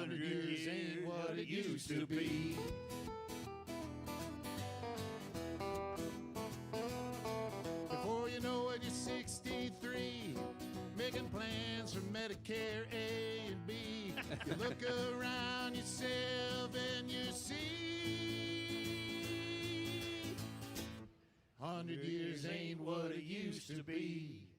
100 years ain't what it used to be. Before you know it, you're 63, making plans for Medicare A and B. You look around yourself and you see 100 years ain't what it used to be.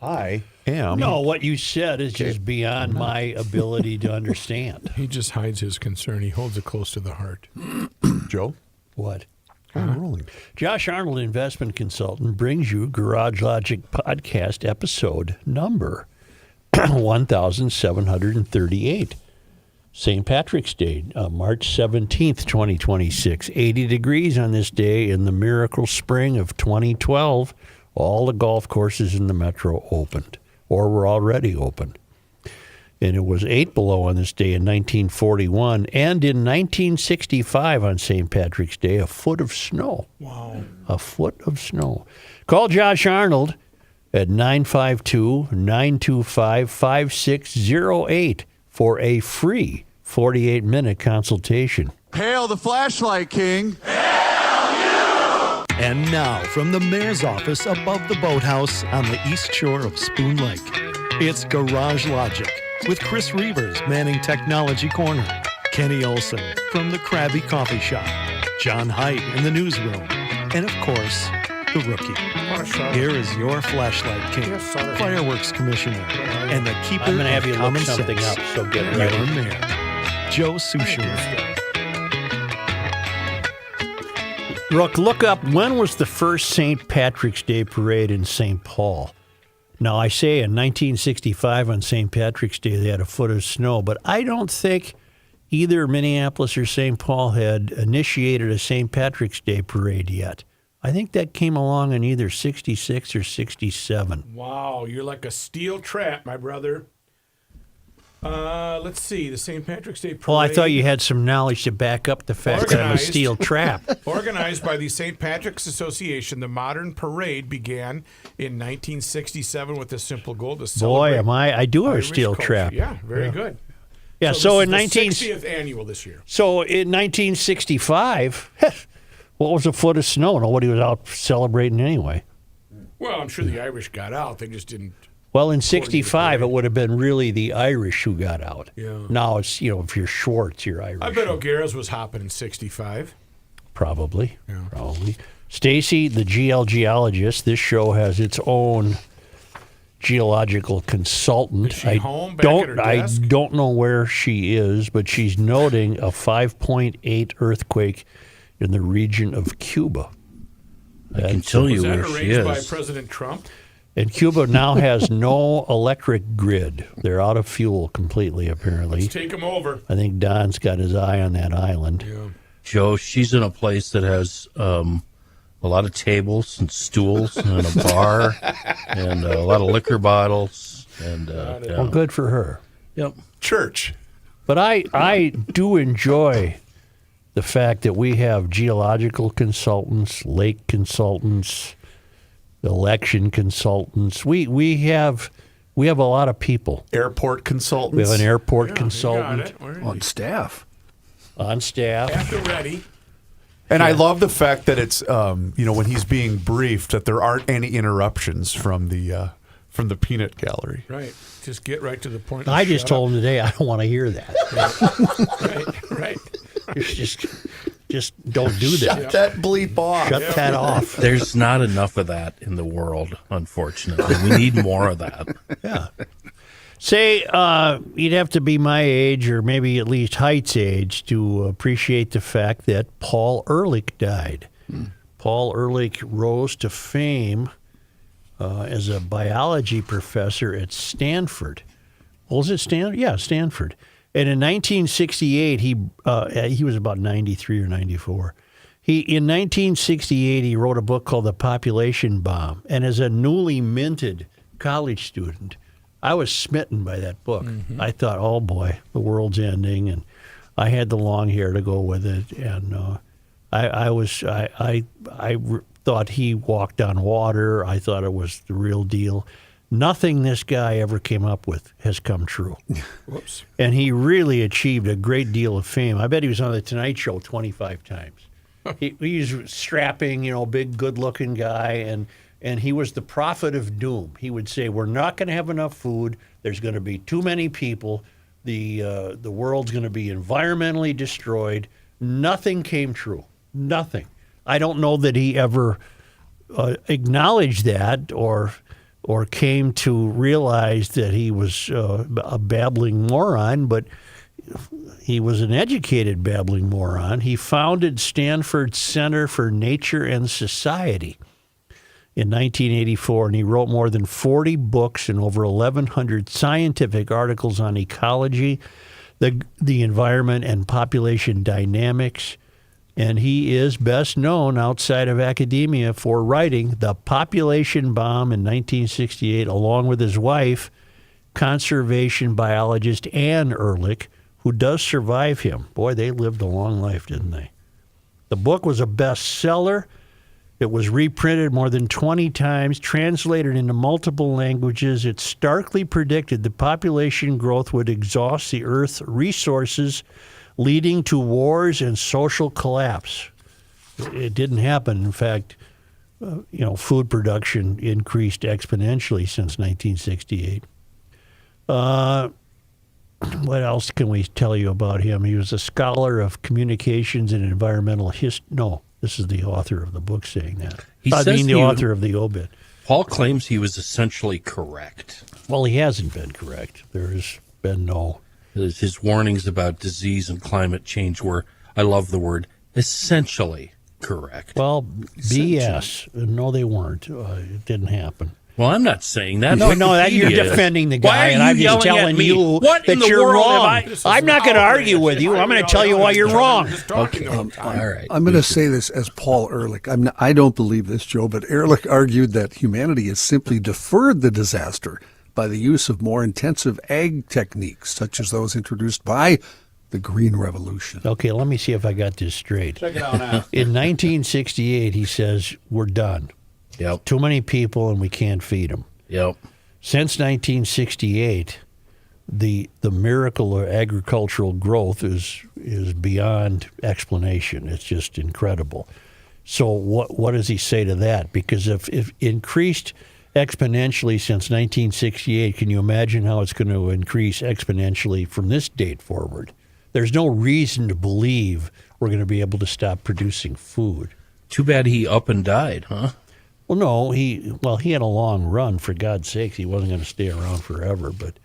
I am. No, what you said is just beyond my ability to understand. He just hides his concern. He holds it close to the heart. Joe? What? I'm rolling. Josh Arnold, investment consultant, brings you Garage Logic podcast episode number 1738. St. Patrick's Day, March 17th, 2026. 80 degrees on this day in the miracle spring of 2012. All the golf courses in the metro opened, or were already open. And it was 8 below on this day in 1941. And in 1965 on St. Patrick's Day, a foot of snow. Wow. A foot of snow. Call Josh Arnold at 952-925-5608 for a free 48-minute consultation. Hail the flashlight king. And now, from the mayor's office above the boathouse on the east shore of Spoon Lake, it's Garage Logic with Chris Reavers manning Technology Corner, Kenny Olson from the Krabby Coffee Shop, John Heidt in the newsroom, and of course, the rookie. Here is your flashlight king, fireworks commissioner, and the keeper I'm going to have of you look common something sense, up, so get your ready. mayor, Joe Souchere. Look up, when was the first St. Patrick's Day parade in St. Paul? Now, I say in 1965 on St. Patrick's Day they had a foot of snow, but I don't think either Minneapolis or St. Paul had initiated a St. Patrick's Day parade yet. I think that came along in either 66 or 67. Wow, you're like a steel trap, my brother. Let's see, the St. Patrick's Day parade. Well, I thought you had some knowledge to back up the fact that I'm a Organized. steel trap. Organized by the St. Patrick's Association, the modern parade began in 1967 with a simple goal to celebrate. Boy, I do have a Irish steel culture. trap. Yeah, very good. Yeah, this so is in the 60th 60th annual this year. So in 1965, what was a foot of snow? Nobody was out celebrating anyway. Well, I'm sure the Irish got out. They just didn't. Well, in 65, it would have been really the Irish who got out. Yeah. Now it's, if you're Schwartz, you're Irish. I bet O'Gara's was hopping in 65. Probably. Stacy, the GL geologist, this show has its own geological consultant. Is she home, back at her desk? I don't know where she is, but she's noting a 5.8 earthquake in the region of Cuba. I can tell you Was that where she arranged by is. President Trump? And Cuba now has no electric grid. They're out of fuel completely, apparently. Let's take them over. I think Don's got his eye on that island. Yeah. Joe, she's in a place that has a lot of tables and stools and a bar and a lot of liquor bottles. And Well, good for her. Yep. Church. But I do enjoy the fact that we have geological consultants, lake consultants, election consultants. We have a lot of people. Airport consultants. We have an airport Yeah, consultant you got it. Where is on he? staff. on staff. At the ready. And I love the fact that it's, when he's being briefed, that there aren't any interruptions from the peanut gallery. Right. Just get right to the point. I and just shut told him today I don't want to hear that. up. Right. Just don't do that. Shut that bleep off. Shut that off. There's not enough of that in the world, unfortunately. We need more of that. Yeah. Say, you'd have to be my age or maybe at least Height's age to appreciate the fact that Paul Ehrlich died. Paul Ehrlich rose to fame as a biology professor at Stanford. Was it Stanford? Yeah, Stanford. And in 1968, he was about 93 or 94. In 1968, he wrote a book called The Population Bomb. And as a newly minted college student, I was smitten by that book. Mm-hmm. I thought, oh boy, the world's ending, and I had the long hair to go with it, and I thought he walked on water. I thought it was the real deal. Nothing this guy ever came up with has come true. Whoops. And he really achieved a great deal of fame. I bet he was on The Tonight Show 25 times. He's strapping, big, good-looking guy, and he was the prophet of doom. He would say, we're not going to have enough food. There's going to be too many people. The world's going to be environmentally destroyed. Nothing came true. Nothing. I don't know that he ever acknowledged that or or came to realize that he was a babbling moron, but he was an educated babbling moron. He founded Stanford Center for Nature and Society in 1984, and he wrote more than 40 books and over 1,100 scientific articles on ecology, the environment, and population dynamics. And he is best known outside of academia for writing The Population Bomb in 1968, along with his wife, conservation biologist Anne Ehrlich, who does survive him. Boy, they lived a long life, didn't they? The book was a bestseller. It was reprinted more than 20 times, translated into multiple languages. It starkly predicted that population growth would exhaust the Earth's resources, leading to wars and social collapse. It didn't happen. In fact, food production increased exponentially since 1968. What else can we tell you about him? He was a scholar of communications and environmental history. No, this is the author of the book saying that. The author of the obit. Paul claims he was essentially correct. Well, he hasn't been correct. There's been no... His warnings about disease and climate change were, I love the word, essentially correct. Well, BS. No, they weren't. It didn't happen. Well, I'm not saying that. No, that you're defending the guy, and I'm just telling you that you're wrong. I'm not going to argue with you. I'm going to tell you why you're wrong. Okay. All right. I'm going to say this as Paul Ehrlich. I don't believe this, Joe, but Ehrlich argued that humanity has simply deferred the disaster by the use of more intensive ag techniques, such as those introduced by the Green Revolution. Okay, let me see if I got this straight. Check it out now. In 1968, he says, we're done. Yep. Too many people and we can't feed them. Yep. Since 1968, the miracle of agricultural growth is beyond explanation. It's just incredible. So what does he say to that? Because if increased exponentially since 1968, can you imagine how it's going to increase exponentially from this date forward? There's no reason to believe we're going to be able to stop producing food. Too bad he up and died, huh? Well, no, he had a long run, for God's sakes. He wasn't going to stay around forever, but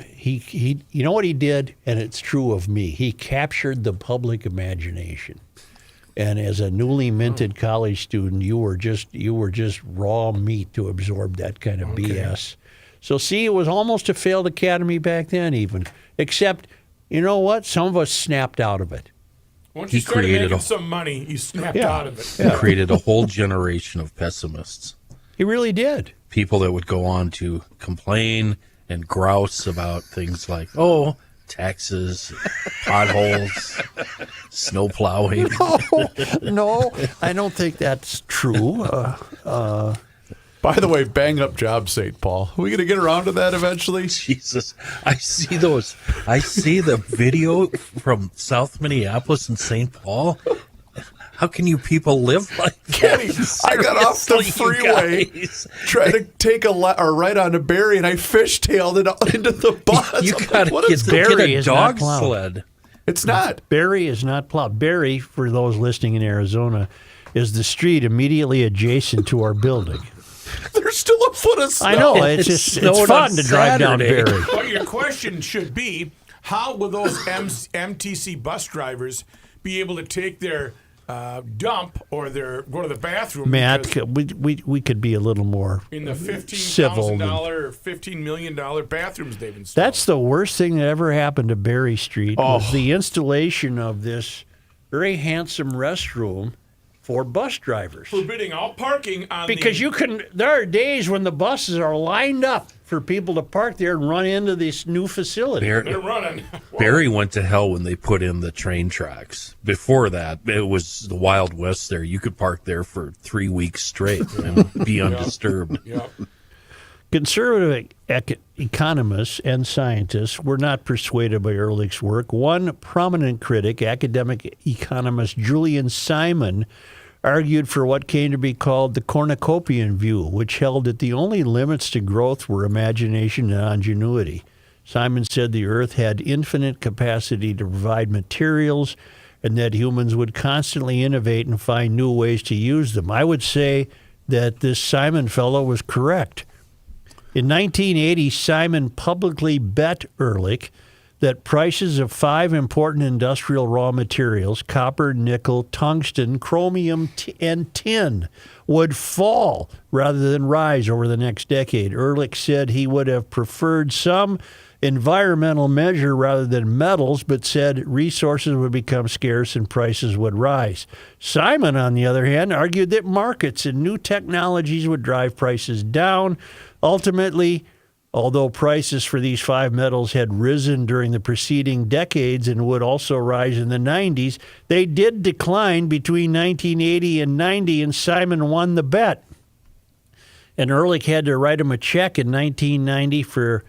he you know what he did, and it's true of me. He captured the public imagination. And as a newly minted college student, you were just raw meat to absorb that kind of BS. So see, it was almost a failed academy back then even. Except, you know what? Some of us snapped out of it. Once you started making some money, you snapped out of it. He created a whole generation of pessimists. He really did. People that would go on to complain and grouse about things like, taxes, potholes, snow plowing. No, I don't think that's true. By the way, bang up job, St. Paul. Are we going to get around to that eventually? Jesus, I see those. I see the video from South Minneapolis and St. Paul. How can you people live like that? I got off the freeway, tried to take a right onto Barry, and I fishtailed it into the bus. You got to get a dog sled. It's not. Barry is not plowed. Barry, for those listening in Arizona, is the street immediately adjacent to our building. There's still a foot of snow. I know. It's fun to drive down Barry. But your question should be, how will those MTC bus drivers be able to take their dump or go to the bathroom? Matt, we could be a little more in the $15,000 or $15 million bathrooms they've installed. That's the worst thing that ever happened to Berry Street was the installation of this very handsome restroom for bus drivers. Forbidding all parking on because there are days when the buses are lined up for people to park there and run into this new facility. They're running. Barry went to hell when they put in the train tracks. Before that, it was the Wild West there. You could park there for 3 weeks straight and be undisturbed. Yep. Conservative economists and scientists were not persuaded by Ehrlich's work. One prominent critic, academic economist Julian Simon, argued for what came to be called the cornucopian view, which held that the only limits to growth were imagination and ingenuity. Simon said the earth had infinite capacity to provide materials and that humans would constantly innovate and find new ways to use them. I would say that this Simon fellow was correct. In 1980, Simon publicly bet Ehrlich that prices of 5 important industrial raw materials, copper, nickel, tungsten, chromium, and tin, would fall rather than rise over the next decade. Ehrlich said he would have preferred some environmental measure rather than metals, but said resources would become scarce and prices would rise. Simon, on the other hand, argued that markets and new technologies would drive prices down. Ultimately, although prices for these 5 metals had risen during the preceding decades and would also rise in the 90s, they did decline between 1980 and 90, and Simon won the bet. And Ehrlich had to write him a check in 1990 for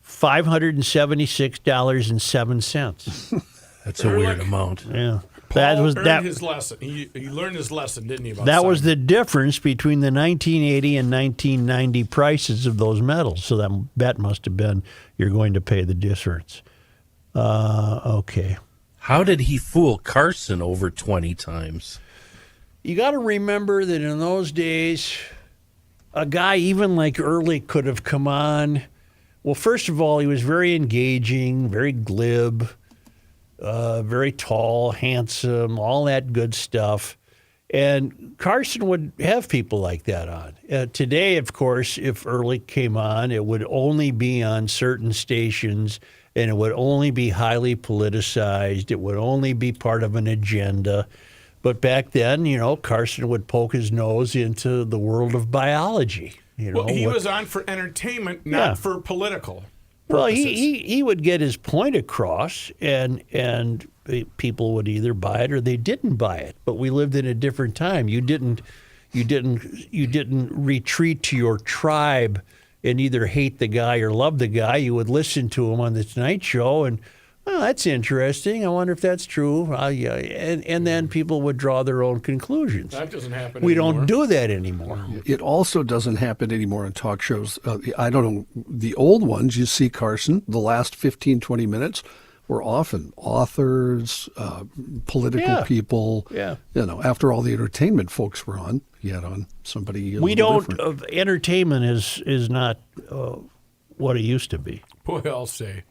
$576.07. That's a weird amount. Yeah. Paul earned his lesson. He learned his lesson, didn't he? That was the difference between the 1980 and 1990 prices of those metals. So that bet must have been you're going to pay the difference. Okay. How did he fool Carson over 20 times? You got to remember that in those days, a guy even like Ehrlich could have come on. Well, first of all, he was very engaging, very glib. Very tall, handsome, all that good stuff. And Carson would have people like that on. Today, of course, if Ehrlich came on, it would only be on certain stations, and it would only be highly politicized. It would only be part of an agenda. But back then, Carson would poke his nose into the world of biology. Well, he was on for entertainment, not for political. Well, he would get his point across, and people would either buy it or they didn't buy it. But we lived in a different time. You didn't retreat to your tribe and either hate the guy or love the guy. You would listen to him on the Tonight Show, and that's interesting. I wonder if that's true. And then people would draw their own conclusions. That doesn't happen We anymore. don't do that anymore. It also doesn't happen anymore in talk shows. I don't know. The old ones, you see Carson, the last 15, 20 minutes were often authors, political people. Yeah. After all the entertainment folks were on, he had on somebody We don't. different. Entertainment is not what it used to be. Boy, I'll say.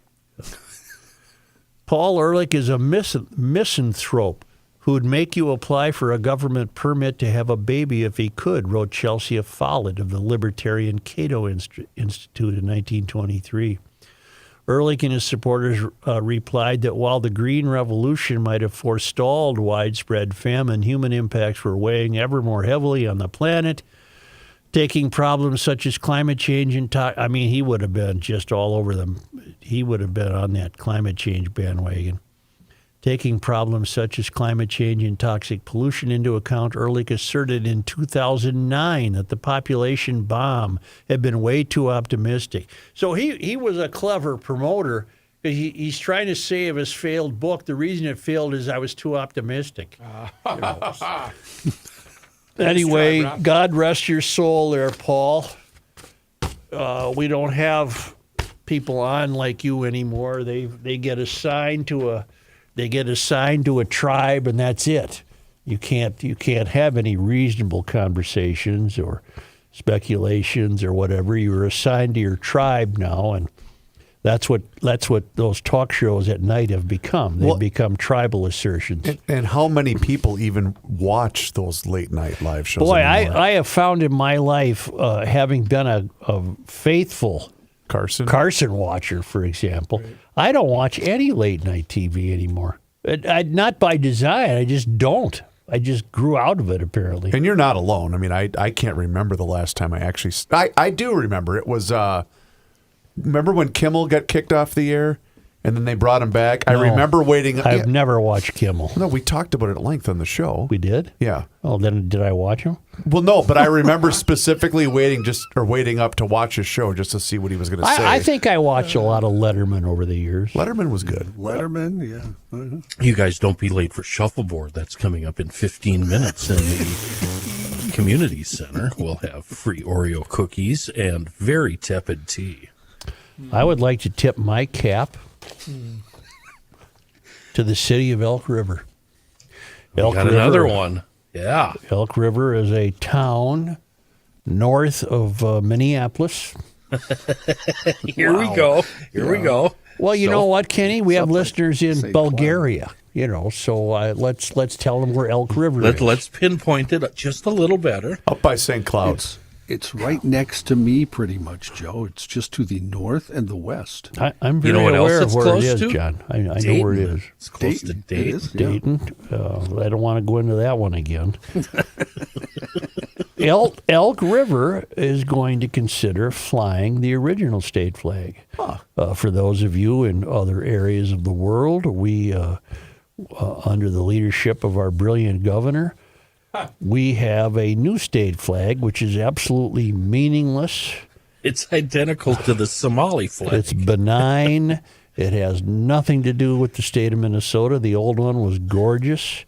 Paul Ehrlich is a misanthrope who'd make you apply for a government permit to have a baby if he could, wrote Chelsea Follett of the Libertarian Cato Institute in 1923. Ehrlich and his supporters replied that while the Green Revolution might have forestalled widespread famine, human impacts were weighing ever more heavily on the planet, taking problems such as climate change and he would have been just all over them. He would have been on that climate change bandwagon. Taking problems such as climate change and toxic pollution into account, Ehrlich asserted in 2009 that the population bomb had been way too optimistic. So he was a clever promoter. He's trying to say of his failed book, the reason it failed is I was too optimistic. Anyway, God rest your soul there, Paul. We don't have people on like you anymore. They get assigned to a tribe, and that's it. You can't have any reasonable conversations or speculations or whatever. You're assigned to your tribe now, and that's what those talk shows at night have become. They've become tribal assertions. And how many people even watch those late night live shows? Boy, anymore? I have found in my life, having been a faithful Carson watcher, for example, right. I don't watch any late night TV anymore. Not by design. I just don't. I just grew out of it, apparently. And you're not alone. I mean, I can't remember the last time I actually... I do remember. It was... remember when Kimmel got kicked off the air? And then they brought him back? No, I remember waiting... I've never watched Kimmel. No, we talked about it at length on the show. We did? Yeah. Oh, then did I watch him? Well, no, but I remember specifically waiting up to watch his show just to see what he was going to say. I think I watched a lot of Letterman over the years. Letterman was good. Letterman, yeah. Uh-huh. You guys don't be late for Shuffleboard. That's coming up in 15 minutes in the community center. We'll have free Oreo cookies and very tepid tea. I would like to tip my cap to the city of Elk River. Got another one. Yeah. Elk River is a town north of Minneapolis. Here we go. Here we go. Well, you know what, Kenny? We have listeners in St. Bulgaria, so let's tell them where Elk River is. Let's pinpoint it just a little better. Up by St. Cloud. It's right next to me, pretty much, Joe. It's just to the north and the west. I'm very You know what aware else of it's where it close is, to? John. I know where it is. It's close to It Dayton. is, yeah. Dayton. I don't want to go into that one again. Elk River is going to consider flying the original state flag. For those of you in other areas of the world, we, under the leadership of our brilliant governor, we have a new state flag, which is absolutely meaningless. It's identical to the Somali flag. It's benign. It has nothing to do with the state of Minnesota. The old one was gorgeous,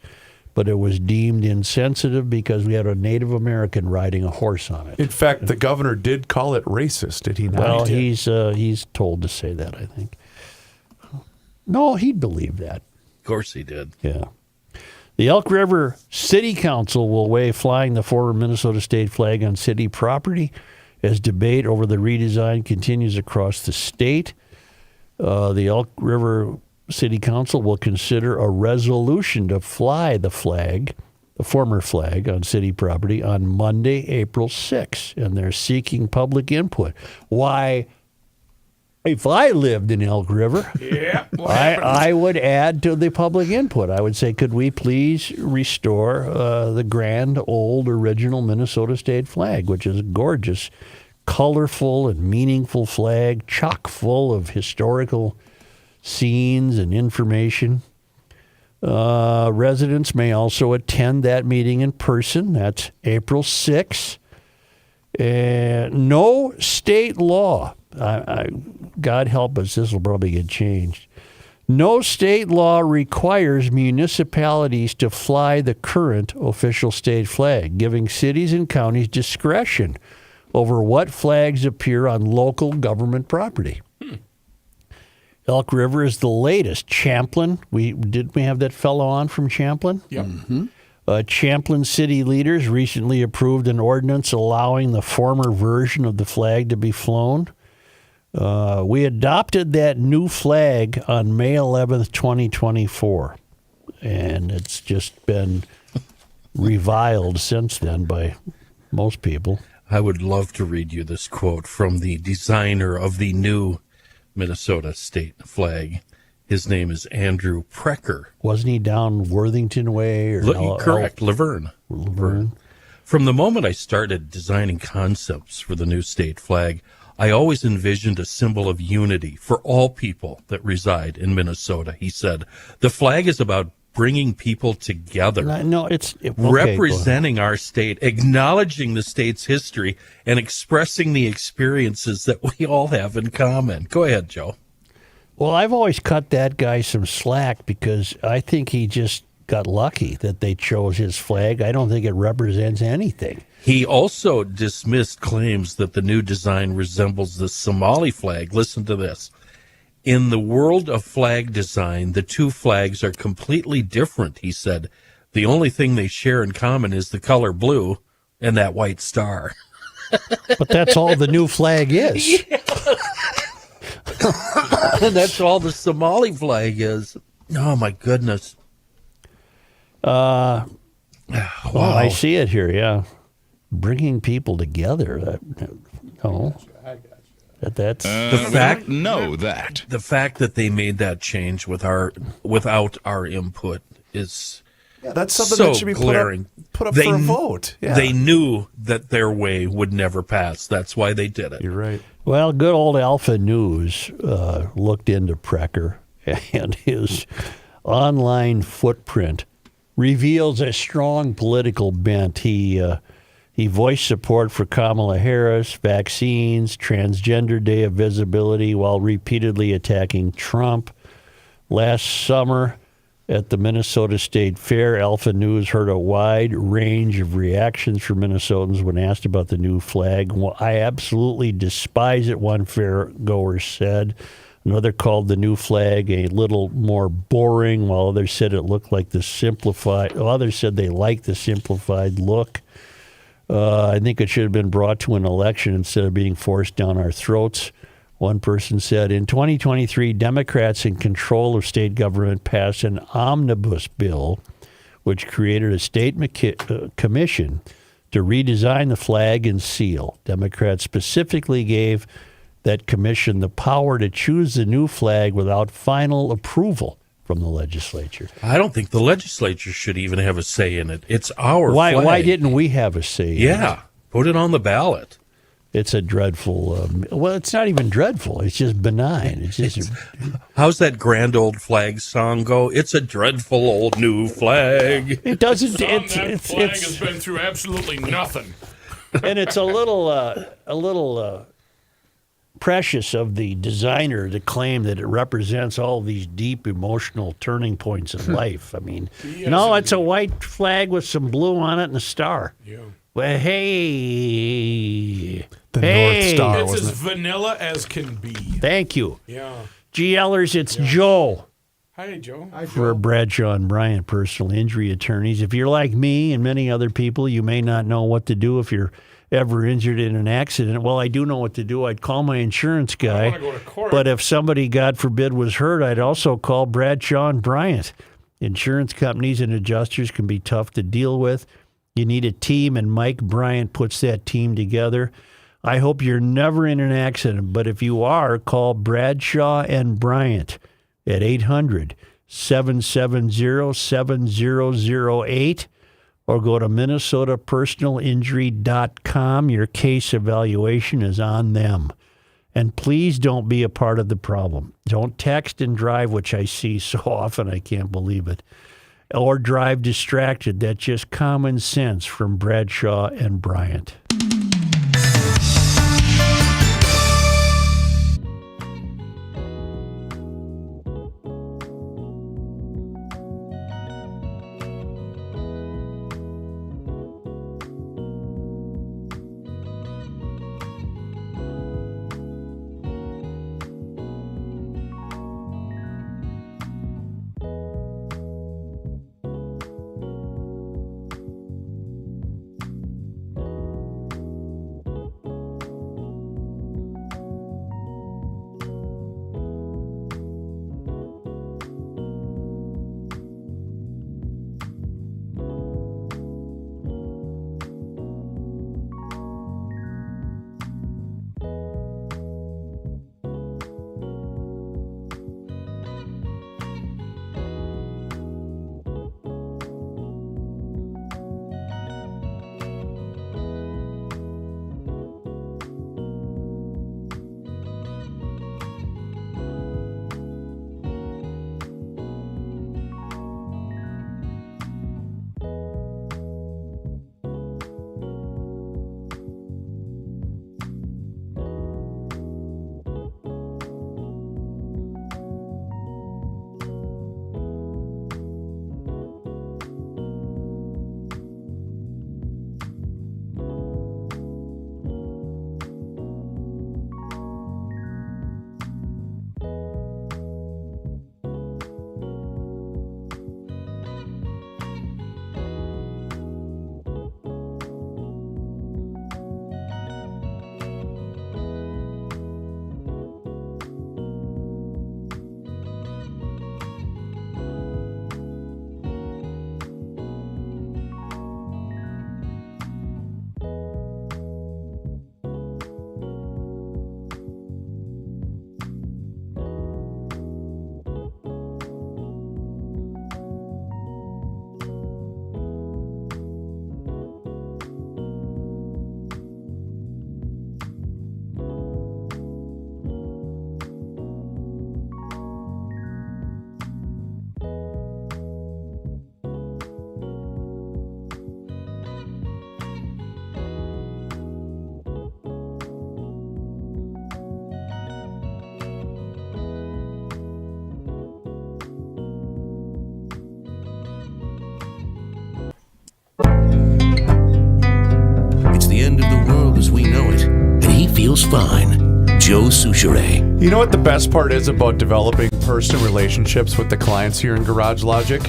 but it was deemed insensitive because we had a Native American riding a horse on it. In fact, the governor did call it racist, did he not? Well, he's told to say that, I think. No, he'd believe that. Of course he did. Yeah. The Elk River City Council will waive flying the former Minnesota state flag on city property as debate over the redesign continues across the state. The Elk River City Council will consider a resolution to fly the flag, the former flag, on city property on Monday, April 6th, and they're seeking public input. Why, if I lived in Elk River, Yeah. What happened? I would add to the public input. I would say, could we please restore the grand old original Minnesota state flag, which is a gorgeous, colorful, and meaningful flag, chock full of historical scenes and information. Residents may also attend that meeting in person. That's April 6th. No state law. God help us, this will probably get changed. No state law requires municipalities to fly the current official state flag, giving cities and counties discretion over what flags appear on local government property. Elk River is the latest. Champlin, we have that fellow on from Champlin? Yep. Champlin city leaders recently approved an ordinance allowing the former version of the flag to be flown. We adopted that new flag on May 11th, 2024, and it's just been reviled since then by most people. I would love to read you this quote from the designer of the new Minnesota state flag. His name is Andrew Precker. Wasn't he down Worthington Way? Correct, Laverne. From the moment I started designing concepts for the new state flag, I always envisioned a symbol of unity for all people that reside in Minnesota. He said, the flag is about bringing people together, representing our state, acknowledging the state's history, and expressing the experiences that we all have in common. Go ahead, Joe. Well, I've always cut that guy some slack because I think he just got lucky that they chose his flag. I don't think it represents anything. He also dismissed claims that the new design resembles the Somali flag. Listen to this. In the world of flag design, the two flags are completely different, he said. The only thing they share in common is the color blue and that white star. But that's all the new flag is. And that's all the Somali flag is. Oh, my goodness. Well, I see it here, yeah. Bringing people together. That's the fact. Know that. The fact that they made that change without our input is That's something so that should be glaring. put up for a vote. Yeah. They knew that their way would never pass. That's why they did it. You're right. Well, good old Alpha News looked into Precker, and his online footprint reveals a strong political bent. He voiced support for Kamala Harris, vaccines, Transgender Day of Visibility, while repeatedly attacking Trump. Last summer at the Minnesota State Fair, Alpha News heard a wide range of reactions from Minnesotans when asked about the new flag. Well, I absolutely despise it, one fairgoer said. Another called the new flag a little more boring, while others said it looked like the simplified. Others said they liked the simplified look. I think it should have been brought to an election instead of being forced down our throats. One person said, in 2023, Democrats in control of state government passed an omnibus bill, which created a state commission to redesign the flag and seal. Democrats specifically gave that commission the power to choose the new flag without final approval from the legislature. I don't think the legislature should even have a say in it. It's our Why flag. Why didn't we have a say in it? Yeah, put it on the ballot. It's a dreadful, well, it's not even dreadful. It's just benign. It's just How's that grand old flag song go? It's a dreadful old new flag. it doesn't. That flag has been through absolutely nothing. And it's a little precious of the designer to claim that it represents all these deep emotional turning points in life. I mean, Yes, no, it's a white flag with some blue on it and a star. Yeah. Well, hey. The North Star, It's as wasn't it? vanilla as can be. Thank you. Yeah. GLers, it's Joe Hi, Joe. for Bradshaw and Bryant, personal injury attorneys. If you're like me and many other people, you may not know what to do if you're ever injured in an accident. Well, I do know what to do. I'd call my insurance guy. wanna go to court. But if somebody, God forbid, was hurt, I'd also call Bradshaw and Bryant. Insurance companies and adjusters can be tough to deal with. You need a team, and Mike Bryant puts that team together. I hope you're never in an accident, but if you are, call Bradshaw and Bryant at 800-770-7008 or go to minnesotapersonalinjury.com. Your case evaluation is on them. And please don't be a part of the problem. Don't text and drive, which I see so often I can't believe it, or drive distracted. That's just common sense from Bradshaw and Bryant. feels fine. Joe Souchere. You know what the best part is about developing personal relationships with the clients here in Garage Logic?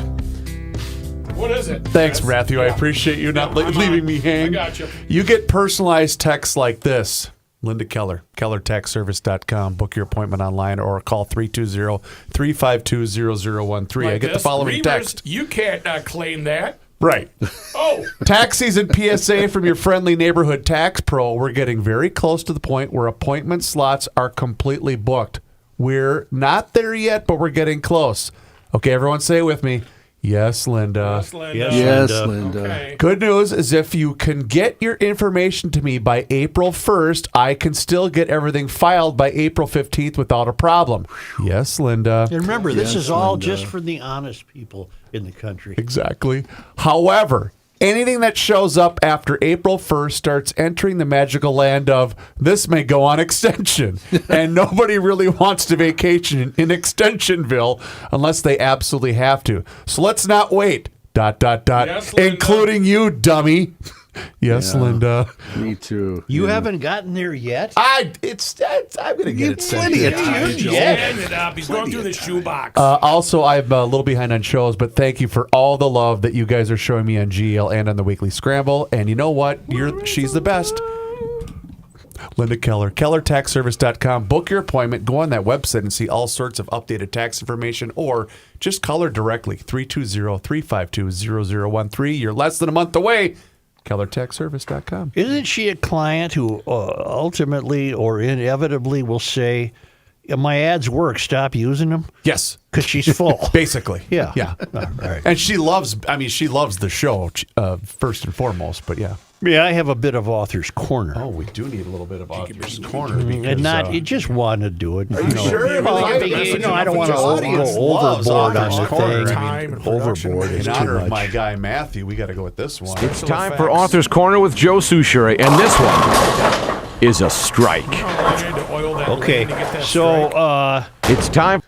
What is it? Thanks, Chris? Matthew. I appreciate you not I'm leaving on. me hang. I got you. You get personalized texts like this. Linda Keller, KellerTaxService.com. Book your appointment online or call 320-352-0013. I get the This, following Reavers, text. You can't claim that. Right. Oh, Tax season PSA from your friendly neighborhood tax pro. We're getting very close to the point where appointment slots are completely booked. We're not there yet, but we're getting close. Okay, everyone say it with me. Yes, Linda. yes, Linda. Yes, Linda. Okay. Good news is if you can get your information to me by April 1st, I can still get everything filed by April 15th without a problem. Yes, Linda. And remember, this Yes, is all Linda. just for the honest people in the country. Exactly. However, anything that shows up after April 1st starts entering the magical land of this may go on extension. And nobody really wants to vacation in Extensionville unless they absolutely have to. So let's not wait. ... Yes, Linda. Including you, dummy. Yes, Yeah. Linda. Me too. You haven't gotten there yet? I'm going to get it sent. plenty to of you. time. He's Yeah. standing it up. He's going through the shoebox. Also, I'm a little behind on shows, but thank you for all the love that you guys are showing me on GL and on the Weekly Scramble. And you know what? She's the best. Linda Keller, KellerTaxService.com. Book your appointment. Go on that website and see all sorts of updated tax information, or just call her directly, 320-352-0013. You're less than a month away. KellerTaxService.com. Isn't she a client who ultimately or inevitably will say, my ads work, stop using them? Yes. Because she's full. Basically. Yeah. Yeah. All right. And she loves the show, first and foremost, but yeah. Yeah, I have a bit of author's corner. Oh, we do need a little bit of Author's Corner. And not, you just want to do it. Are you sure? Well, Well, I don't want to audience go loves overboard on Author's the Corner. thing. Time and production. Overboard is In too honor of much. my guy Matthew, we got to go with this one. It's time for Author's Corner with Joe Souchere, and this one is a strike. Okay, so It's time.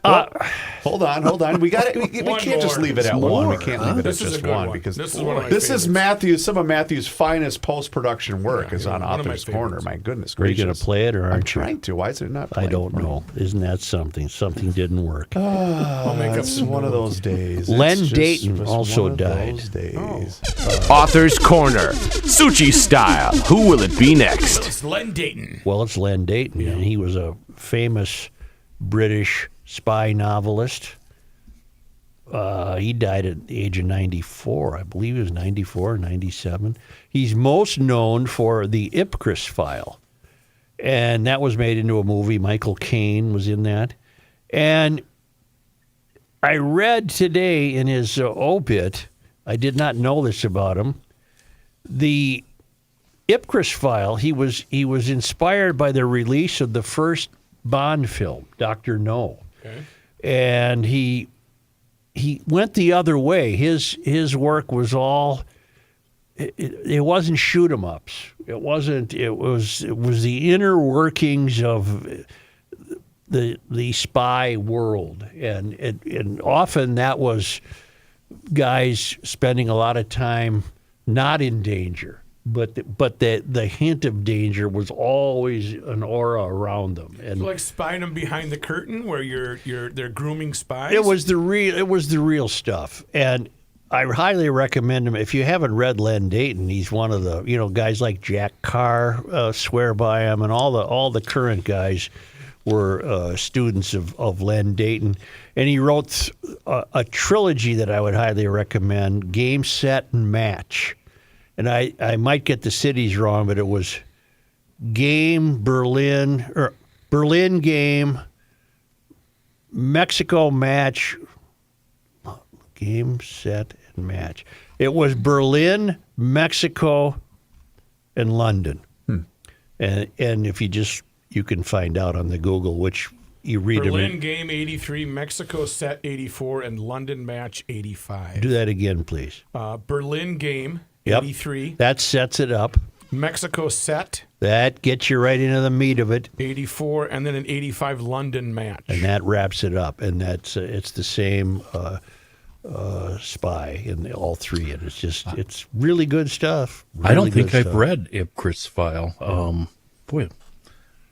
Hold on. We got it. We One can't just more. leave it at one. We can't leave it at This is just a good one one. because This is one of my this is favorites. some of Matthew's finest post-production work is on one of my Author's Corner. favorites. My goodness are you gracious. going to play it or I'm aren't you? trying to. Why is it not I playing don't for me? know. Isn't that something? Something didn't work. I'll make up It's some one of those days. Len It's just Dayton was also one of died. those days. Author's Corner, Suchi style. Who will it be next? It's Len Dayton. Well, it's Len Dayton, and he was a famous British spy novelist. He died at the age of 94. I believe he was 94 or 97. He's most known for the Ipcris file, and that was made into a movie. Michael Caine was in that. And I read today in his obit, I did not know this about him, the Ipcris file, he was inspired by the release of the first Bond film, Dr. No. Okay. And he went the other way. His work was all it wasn't shoot 'em ups. It was the inner workings of the spy world, and often that was guys spending a lot of time not in danger. But the hint of danger was always an aura around them, and Like spying them behind the curtain, where they're grooming spies. it was the real stuff. And I highly recommend him. If you haven't read Len Dayton, he's one of the guys like Jack Carr swear by him, and all the current guys were students of Len Dayton. And he wrote a trilogy that I would highly recommend: Game, Set, and Match. And I might get the cities wrong, but it was Game, Berlin, or Berlin Game, Mexico Match, Game, Set, and Match. It was Berlin, Mexico, and London. And if you can find out on the Google, which you read Berlin them. Game 83, Mexico Set 84, and London Match 85. Do that again, please. Berlin Game Yep. 83, That sets it up. Mexico Set That gets you right into the meat of it. 84, and then an 85 London Match. And that wraps it up, and that's it's the same spy in all three, and it's really good stuff. I don't Really think good I've stuff. read Ipcris file. Boy, I'm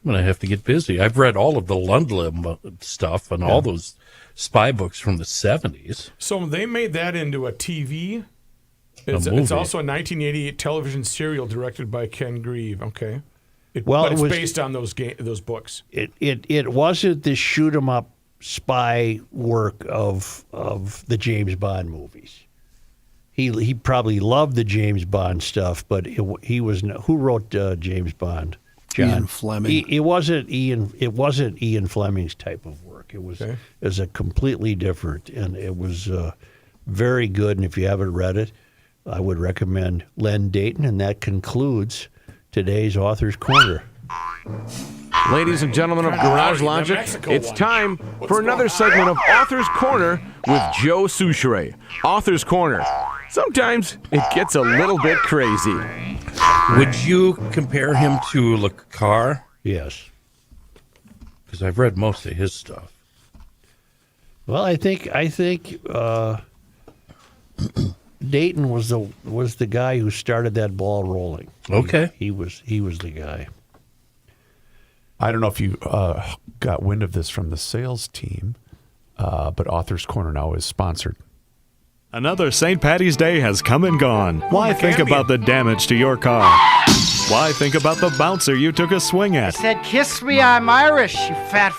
gonna have to get busy. I've read all of the Lundgren stuff and all those spy books from the 70s. So they made that into a TV It's movie. also a 1988 television serial directed by Ken Grieve. Okay. Well, but it's it was- based on those books. It wasn't the shoot 'em up spy work of the James Bond movies. He probably loved the James Bond stuff, but he was who wrote James Bond? John Ian Fleming. It wasn't Ian Fleming's type of work. It was a completely different, and it was very good. And if you haven't read it, I would recommend Len Dayton. And that concludes today's Author's Corner. Ladies and gentlemen of Garage the Logic, Mexico it's one. time What's for another going segment of Author's Corner with Joe Souchere. Author's Corner. Sometimes it gets a little bit crazy. Would you compare him to Le Carre? Yes. Because I've read most of his stuff. Well, I think Dayton was the guy who started that ball rolling. Okay. He was the guy. I don't know if you got wind of this from the sales team, but Author's Corner now is sponsored. Another St. Paddy's Day has come and gone. Why think about the damage to your car? Why think about the bouncer you took a swing at? Said, kiss me, I'm Irish, you fat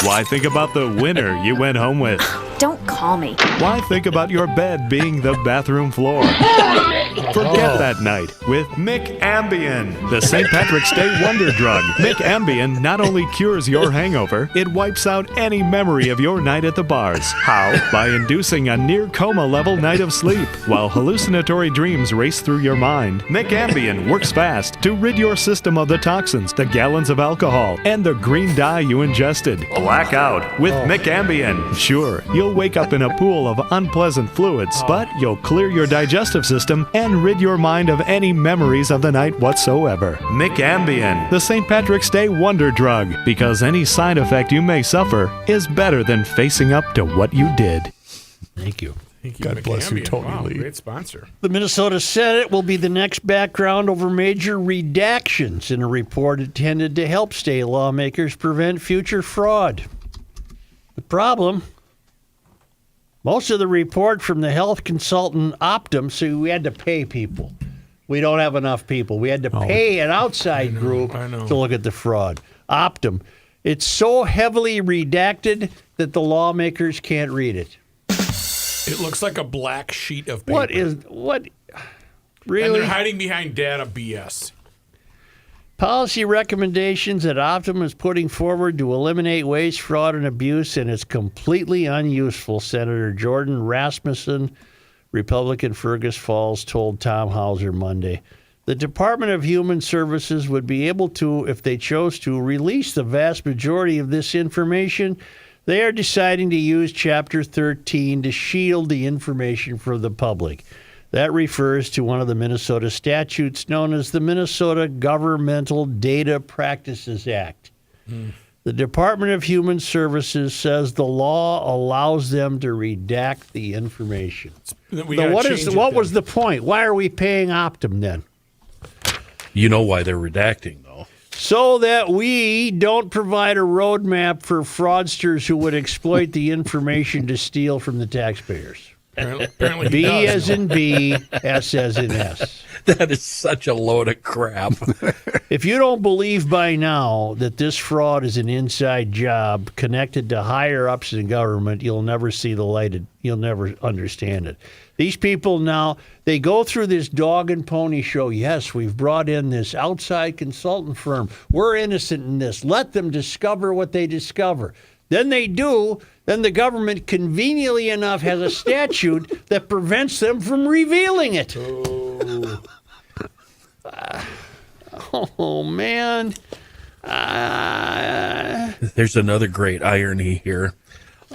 Why think about the winner you went home with? Don't call me. Why think about your bed being the bathroom floor? Forget that night with Mick Ambien, the St. Patrick's Day wonder drug. Mick Ambien not only cures your hangover, it wipes out any memory of your night at the bars. How? By inducing a near coma level night of sleep while hallucinatory dreams race through your mind. Mick Ambien works fast to rid your system of the toxins, the gallons of alcohol, and the green dye you ingested. Black out with Mick Ambien. Sure, you'll wake up in a pool of unpleasant fluids, but you'll clear your digestive system and rid your mind of any memories of the night whatsoever. Mick Ambien, the St. Patrick's Day wonder drug, because any side effect you may suffer is better than facing up to what you did. Thank you. Thank you, God bless you, McCambian. Tony Wow, Lee. great sponsor. The Minnesota Senate will be the next background over major redactions in a report intended to help state lawmakers prevent future fraud. The problem, most of the report from the health consultant Optum, so we had to pay people. We don't have enough people. We had to pay an outside group to look at the fraud. Optum. It's so heavily redacted that the lawmakers can't read it. It looks like a black sheet of paper. What? And Really? they're hiding behind data BS. Policy recommendations that Optum is putting forward to eliminate waste, fraud, and abuse, and it's completely unuseful, Senator Jordan Rasmussen, Republican Fergus Falls, told Tom Hauser Monday. The Department of Human Services would be able to, if they chose to, release the vast majority of this information. They are deciding to use Chapter 13 to shield the information from the public. That refers to one of the Minnesota statutes known as the Minnesota Governmental Data Practices Act. The Department of Human Services says the law allows them to redact the information. What was the point? Why are we paying Optum then? You know why they're redacting, though. So that we don't provide a roadmap for fraudsters who would exploit the information to steal from the taxpayers. Apparently B he does. as in B, S as in S. That is such a load of crap. If you don't believe by now that this fraud is an inside job connected to higher ups in government, you'll never see the light. You'll never understand it. These people now, they go through this dog and pony show. Yes, we've brought in this outside consultant firm. We're innocent in this. Let them discover what they discover. Then they do. Then the government, conveniently enough, has a statute that prevents them from revealing it. Oh man. There's another great irony here.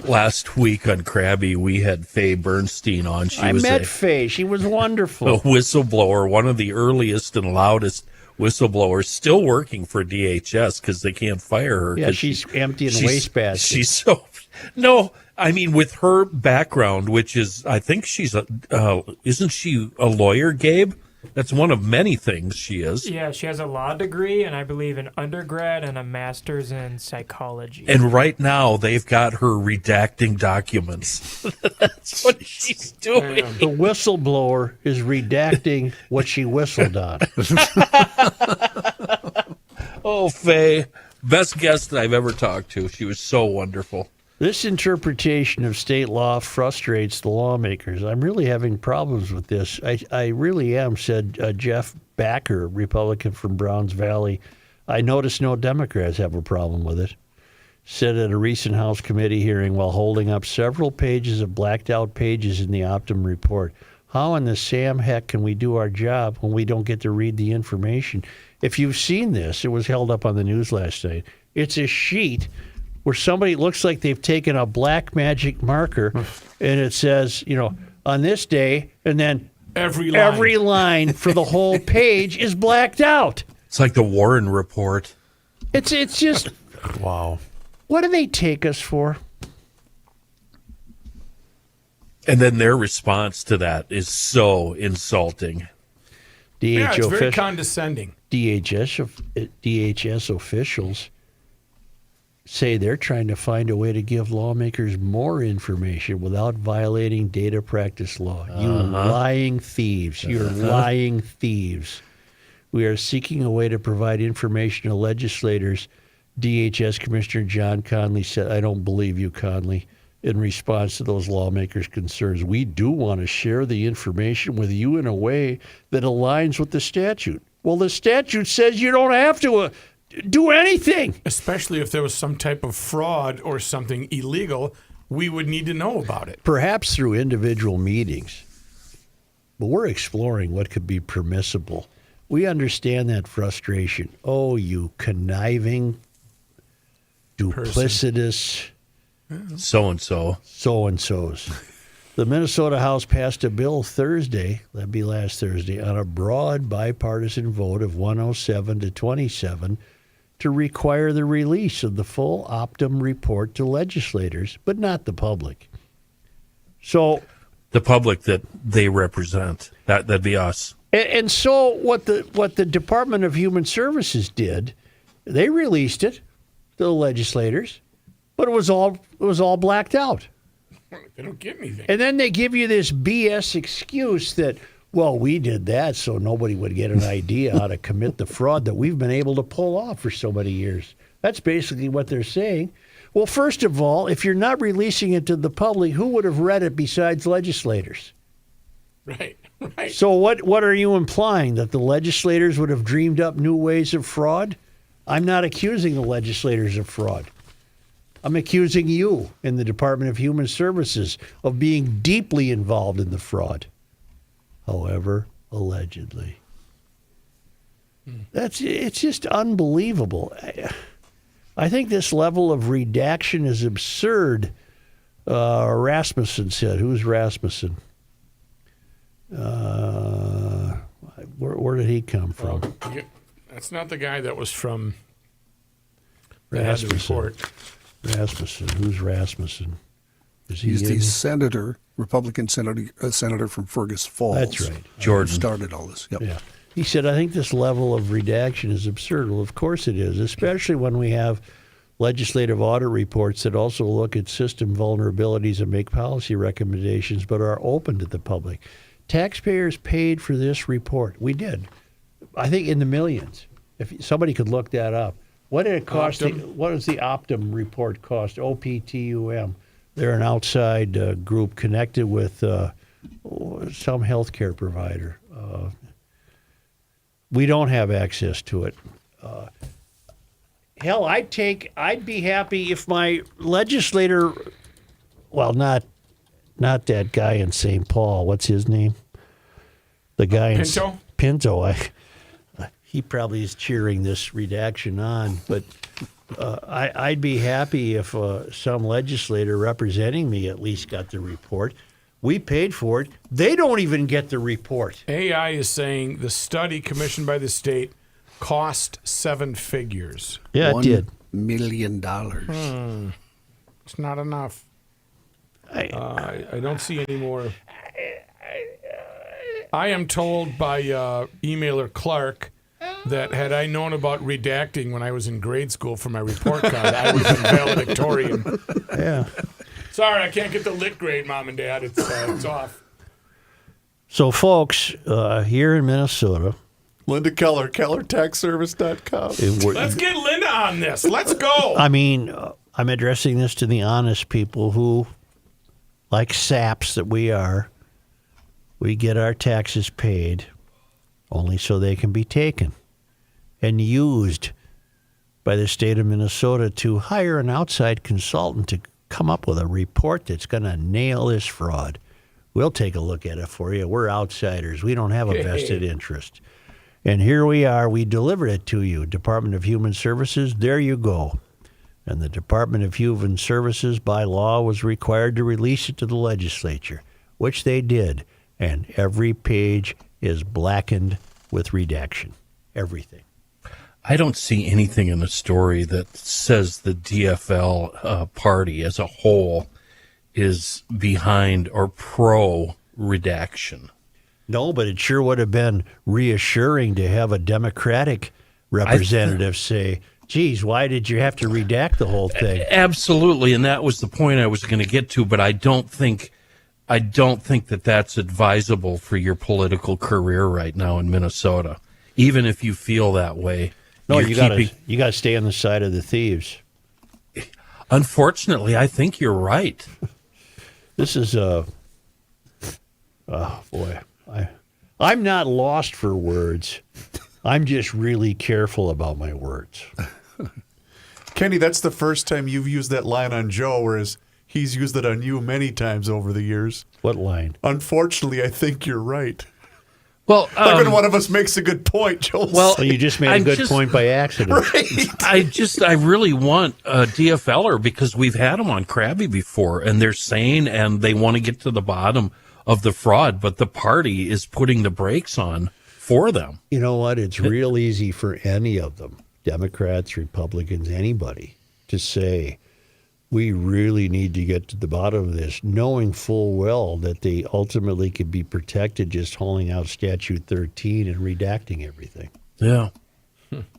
Last week on Krabby, we had Faye Bernstein on. I met Faye. She was wonderful. A whistleblower, one of the earliest and loudest whistleblowers, still working for DHS because they can't fire her. Yeah, she's emptying wastebaskets. She's so... No, I mean, with her background, which is, I think she's a... isn't she a lawyer, Gabe? That's one of many things she is. Yeah, she has a law degree, and I believe an undergrad and a master's in psychology. And right now, they've got her redacting documents. That's what she's doing. The whistleblower is redacting what she whistled on. Oh, Faye, best guest that I've ever talked to. She was so wonderful. This interpretation of state law frustrates the lawmakers. I'm really having problems with this. I really am, said Jeff Backer, Republican from Browns Valley. I notice no Democrats have a problem with it. Said at a recent House committee hearing while holding up several pages of blacked out pages in the Optum report. How in the Sam heck can we do our job when we don't get to read the information? If you've seen this, it was held up on the news last night. It's a sheet where somebody looks like they've taken a black magic marker and it says, on this day, and then every line for the whole page is blacked out. It's like the Warren Report. It's just, Wow. what do they take us for? And then their response to that is so insulting. Yeah, it's very condescending. DHS officials say they're trying to find a way to give lawmakers more information without violating data practice law. You lying thieves. You're lying thieves. We are seeking a way to provide information to legislators. DHS Commissioner John Conley said, I don't believe you, Conley. In response to those lawmakers' concerns, we do want to share the information with you in a way that aligns with the statute. Well, the statute says you don't have to do anything. Especially if there was some type of fraud or something illegal, we would need to know about it. Perhaps through individual meetings. But we're exploring what could be permissible. We understand that frustration. Oh, you conniving, duplicitous so-and-so. So-and-sos. The Minnesota House passed a bill Thursday, that'd be last Thursday, on a broad bipartisan vote of 107 to 27 to require the release of the full Optum report to legislators, but not the public. So the public that they represent, that'd be us. And so what the Department of Human Services did, they released it to the legislators, but it was all blacked out. They don't give anything. And then they give you this BS excuse that, well, we did that so nobody would get an idea how to commit the fraud that we've been able to pull off for so many years. That's basically what they're saying. Well, first of all, if you're not releasing it to the public, who would have read it besides legislators? Right. So what are you implying, that the legislators would have dreamed up new ways of fraud? I'm not accusing the legislators of fraud. I'm accusing you in the Department of Human Services of being deeply involved in the fraud. However, allegedly. It's just unbelievable. I think this level of redaction is absurd. Rasmussen said. Who's Rasmussen? Where did he come from? That's not the guy that was from Rasmussen. the report. Rasmussen. Who's Rasmussen? He's the senator, Republican senator from Fergus Falls. That's right. Jordan started all this. Yep. Yeah. He said, I think this level of redaction is absurd. Well, of course it is, especially when we have legislative audit reports that also look at system vulnerabilities and make policy recommendations, but are open to the public. Taxpayers paid for this report. We did. I think in the millions. If somebody could look that up. What did it cost? What does the Optum report cost? OPTUM. They're an outside group connected with some healthcare provider. We don't have access to it. Hell, I'd be happy if my legislator, well, not that guy in St. Paul. What's his name? The guy Pinto? Pinto. He probably is cheering this redaction on, but I'd be happy if some legislator representing me at least got the report. We paid for it. They don't even get the report. AI is saying the study commissioned by the state cost 7 figures. Yeah, it did. $1 million. It's not enough. I don't see any more. I am told by emailer Clark that had I known about redacting when I was in grade school for my report card, I would have been valedictorian. Yeah. Sorry, I can't get the lit grade, Mom and Dad. It's off. So, folks, here in Minnesota, Linda Keller, KellerTaxService.com. Let's get Linda on this. Let's go. I mean, I'm addressing this to the honest people who, like saps that we are, we get our taxes paid only so they can be taken and used by the state of Minnesota to hire an outside consultant to come up with a report that's going to nail this fraud. We'll take a look at it for you. We're outsiders. We don't have a vested interest. And here we are. We delivered it to you. Department of Human Services, there you go. And the Department of Human Services, by law, was required to release it to the legislature, which they did. And every page is blackened with redaction. Everything. I don't see anything in the story that says the DFL party as a whole is behind or pro redaction. No, but it sure would have been reassuring to have a Democratic representative say, geez, why did you have to redact the whole thing? Absolutely, and that was the point I was going to get to, but I don't think that that's advisable for your political career right now in Minnesota, even if you feel that way. No, you got to stay on the side of the thieves. Unfortunately, I think you're right. This is boy, I'm not lost for words. I'm just really careful about my words. Kenny, that's the first time you've used that line on Joe, whereas he's used it on you many times over the years. What line? Unfortunately, I think you're right. Well, like when one of us makes a good point, Joel. Well, you just made a good point by accident. Right. I really want a DFLer because we've had them on Krabby before, and they're sane and they want to get to the bottom of the fraud, but the party is putting the brakes on for them. You know what? It's real easy for any of them, Democrats, Republicans, anybody, to say, we really need to get to the bottom of this, knowing full well that they ultimately could be protected just holding out Statute 13 and redacting everything. Yeah.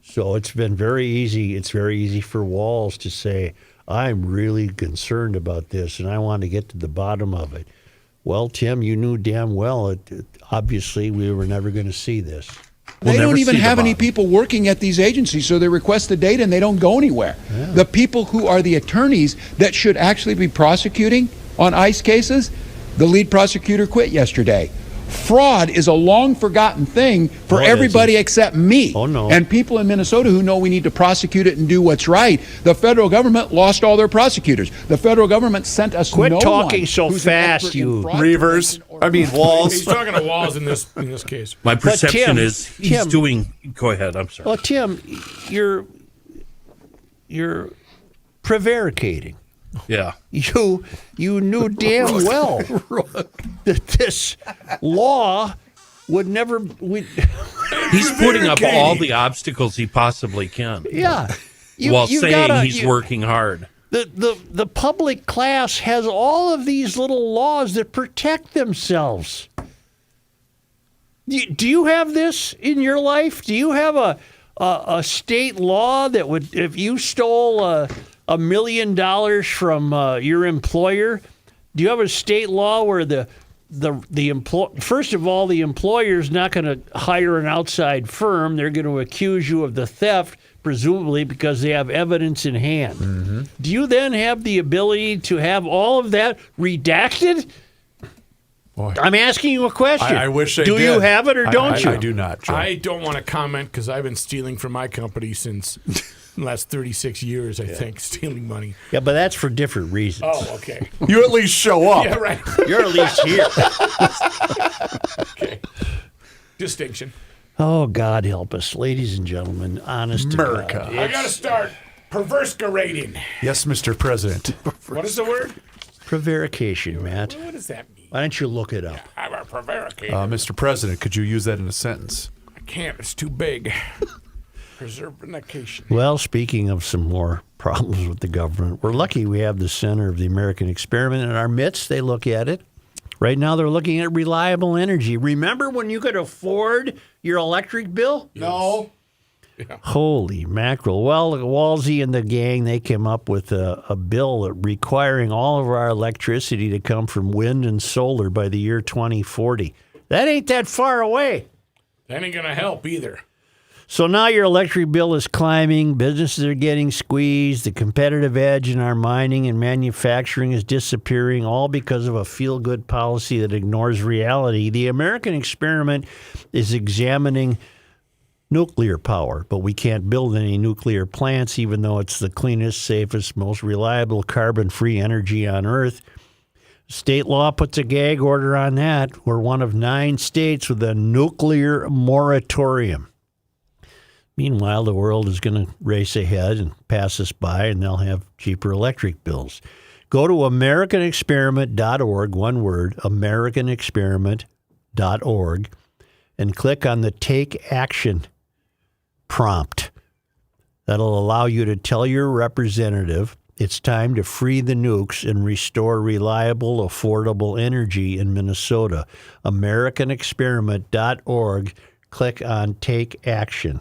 So it's been very easy. It's very easy for Walls to say, I'm really concerned about this and I want to get to the bottom of it. Well, Tim, you knew damn well, obviously, we were never going to see this. They don't even have any people working at these agencies, so they request the data and they don't go anywhere. Yeah. The people who are the attorneys that should actually be prosecuting on ICE cases, the lead prosecutor quit yesterday. Fraud is a long forgotten thing for everybody except me. Oh, no. And people in Minnesota who know we need to prosecute it and do what's right. The federal government lost all their prosecutors. The federal government sent us Quit no talking one so fast, you Reavers. I mean, Walls. He's talking to Walls in this case. My perception Tim, is he's doing. Go ahead. I'm sorry. Well, Tim, you're prevaricating. Yeah. You knew damn well that this law would never. He's putting up all the obstacles he possibly can. Yeah. While saying he's working hard. The public class has all of these little laws that protect themselves. Do you have this in your life? Do you have a state law that would, if you stole $1 million from your employer, do you have a state law where first of all, the employer's not going to hire an outside firm. They're going to accuse you of the theft, presumably because they have evidence in hand. Mm-hmm. Do you then have the ability to have all of that redacted? Boy. I'm asking you a question. I wish I did. Do you have it or don't you? I do not, Joe. I don't want to comment because I've been stealing from my company since the last 36 years, I think, stealing money. Yeah, but that's for different reasons. Oh, okay. You at least show up. Yeah, right. You're at least here. Okay. Distinction. Oh, God help us. Ladies and gentlemen, honest America. to God. I got to start perverse-gerating. Yes, Mr. President. What is the word? Prevarication, Matt. What does that mean? Why don't you look it up? I'm a prevaricator. Mr. President, could you use that in a sentence? I can't. It's too big. Preservation. Well, speaking of some more problems with the government, we're lucky we have the Center of the American Experiment in our midst. They look at it. Right now, they're looking at reliable energy. Remember when you could afford your electric bill? No. Holy mackerel. Well, Walsey and the gang, they came up with a bill requiring all of our electricity to come from wind and solar by the year 2040. That ain't that far away. That ain't going to help either. So now your electric bill is climbing, businesses are getting squeezed, the competitive edge in our mining and manufacturing is disappearing, all because of a feel-good policy that ignores reality. The American experiment is examining nuclear power, but we can't build any nuclear plants, even though it's the cleanest, safest, most reliable carbon-free energy on Earth. State law puts a gag order on that. We're one of 9 states with a nuclear moratorium. Meanwhile, the world is going to race ahead and pass us by, and they'll have cheaper electric bills. Go to AmericanExperiment.org, one word, AmericanExperiment.org, and click on the Take Action prompt. That'll allow you to tell your representative it's time to free the nukes and restore reliable, affordable energy in Minnesota. AmericanExperiment.org. Click on Take Action.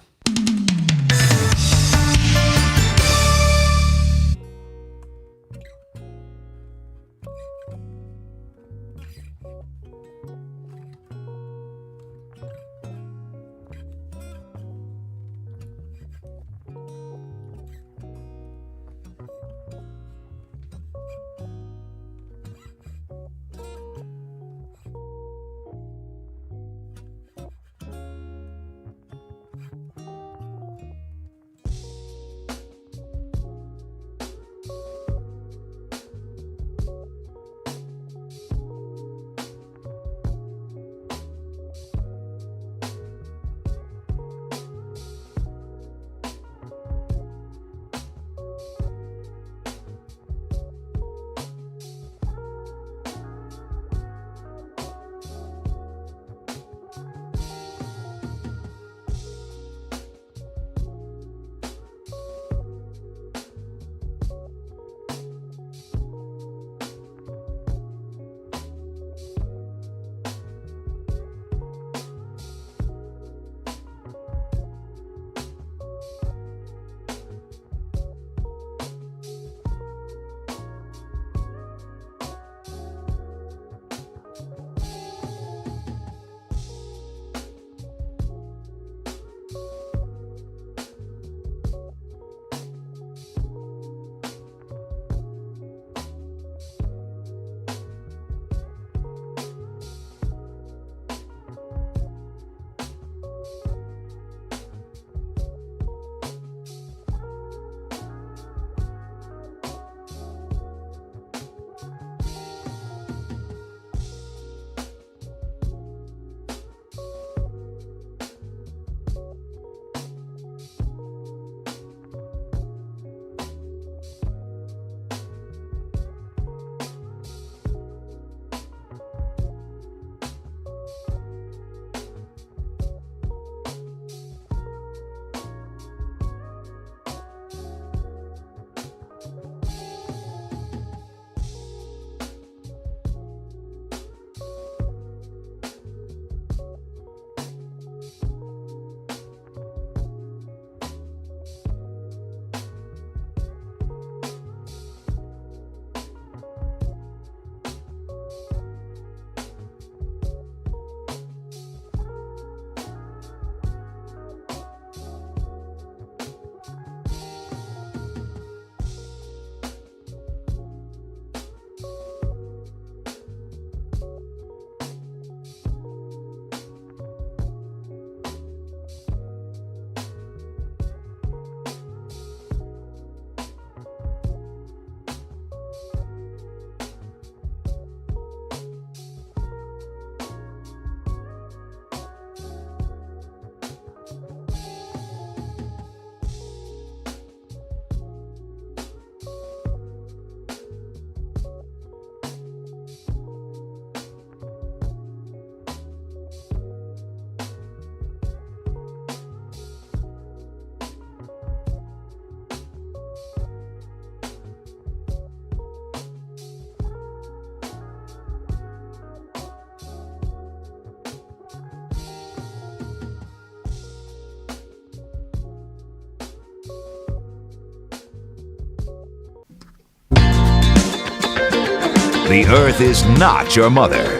The earth is not your mother.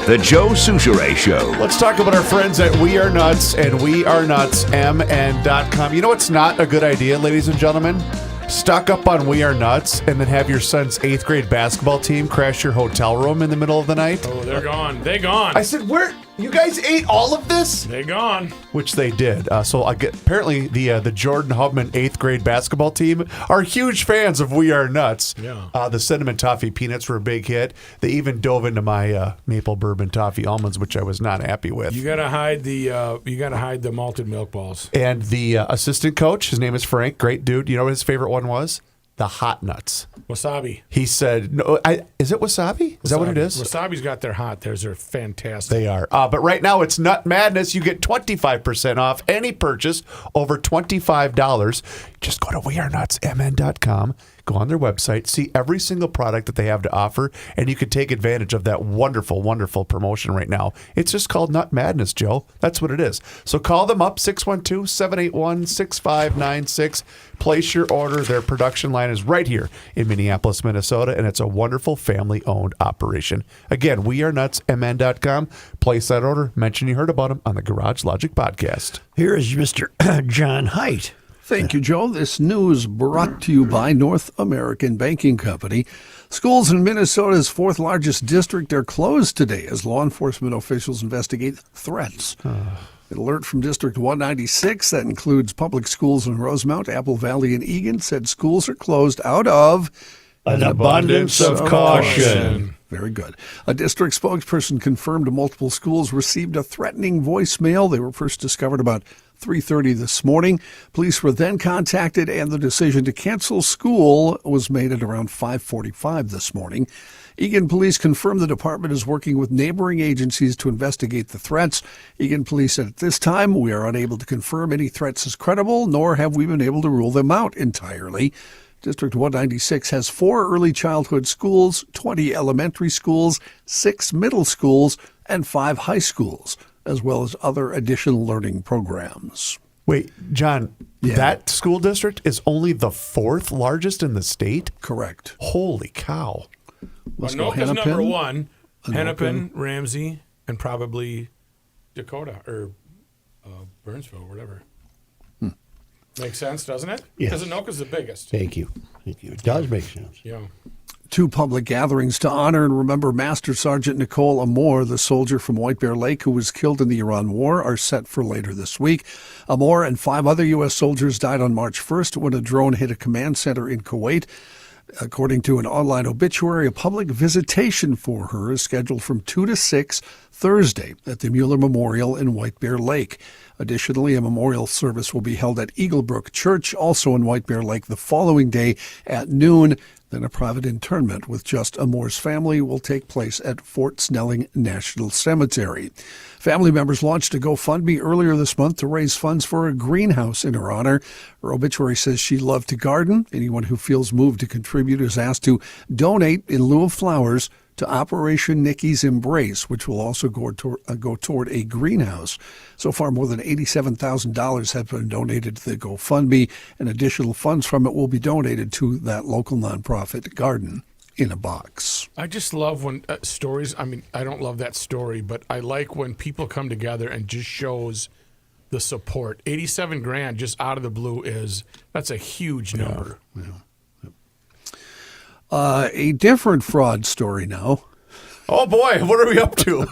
The Joe Souchere Show. Let's talk about our friends at We Are Nuts and wearenutsmn.com. You know what's not a good idea, ladies and gentlemen? Stock up on We Are Nuts and then have your son's 8th grade basketball team crash your hotel room in the middle of the night. Oh, they're gone. They gone. I said, where? You guys ate all of this? They gone. Which they did. So apparently the Jordan Hubman 8th grade basketball team are huge fans of We Are Nuts. Yeah. The cinnamon toffee peanuts were a big hit. They even dove into my maple bourbon toffee almonds, which I was not happy with. You gotta hide the malted milk balls. And the assistant coach, his name is Frank, great dude. You know what his favorite one was? The hot nuts. Wasabi. He said, "No, is it wasabi? Is that what it is?" Wasabi's got their hot. Theirs are fantastic. They are. But right now it's Nut Madness. You get 25% off any purchase over $25. Just go to wearenutsmn.com. Go on their website, see every single product that they have to offer, and you can take advantage of that wonderful, wonderful promotion right now. It's just called Nut Madness, Joe. That's what it is. So call them up, 612-781-6596. Place your order. Their production line is right here in Minneapolis, Minnesota, and it's a wonderful family-owned operation. Again, wearenutsmn.com. Place that order. Mention you heard about them on the Garage Logic podcast. Here is Mr. John Heidt. Thank you, Joe. This news brought to you by North American Banking Company. Schools in Minnesota's fourth largest district are closed today as law enforcement officials investigate threats. An alert from District 196 that includes public schools in Rosemount, Apple Valley, and Eagan said schools are closed out of an abundance of caution. Very good. A district spokesperson confirmed multiple schools received a threatening voicemail. They were first discovered about 3:30 this morning. Police were then contacted, and the decision to cancel school was made at around 5:45 this morning. Eagan Police confirmed the department is working with neighboring agencies to investigate the threats. Eagan Police said at this time, we are unable to confirm any threats as credible, nor have we been able to rule them out entirely. District 196 has 4 early childhood schools, 20 elementary schools, 6 middle schools, and 5 high schools, as well as other additional learning programs. Wait, John, that school district is only the 4th largest in the state? Correct. Holy cow. Anoka's number 1, Hennepin, Ramsey, and probably Dakota, or Burnsville, whatever. Makes sense, doesn't it? Yes. Because Anoka's the biggest. Thank you. Thank you. It does make sense. Yeah. 2 public gatherings to honor and remember Master Sergeant Nicole Amor, the soldier from White Bear Lake who was killed in the Iran War, are set for later this week. Amor and 5 other U.S. soldiers died on March 1st when a drone hit a command center in Kuwait. According to an online obituary, a public visitation for her is scheduled from 2 to 6 Thursday at the Mueller Memorial in White Bear Lake. Additionally, a memorial service will be held at Eaglebrook Church, also in White Bear Lake, the following day at noon. Then a private interment with just Amor's family will take place at Fort Snelling National Cemetery. Family members launched a GoFundMe earlier this month to raise funds for a greenhouse in her honor. Her obituary says she loved to garden. Anyone who feels moved to contribute is asked to donate in lieu of flowers to Operation Nikki's Embrace, which will also go toward a greenhouse. So far, more than $87,000 have been donated to the GoFundMe, and additional funds from it will be donated to that local nonprofit Garden in a Box. I just love when stories, I mean, I don't love that story, but I like when people come together and just shows the support. 87 grand just out of the blue that's a huge number. Yeah. A different fraud story now. Oh boy, what are we up to?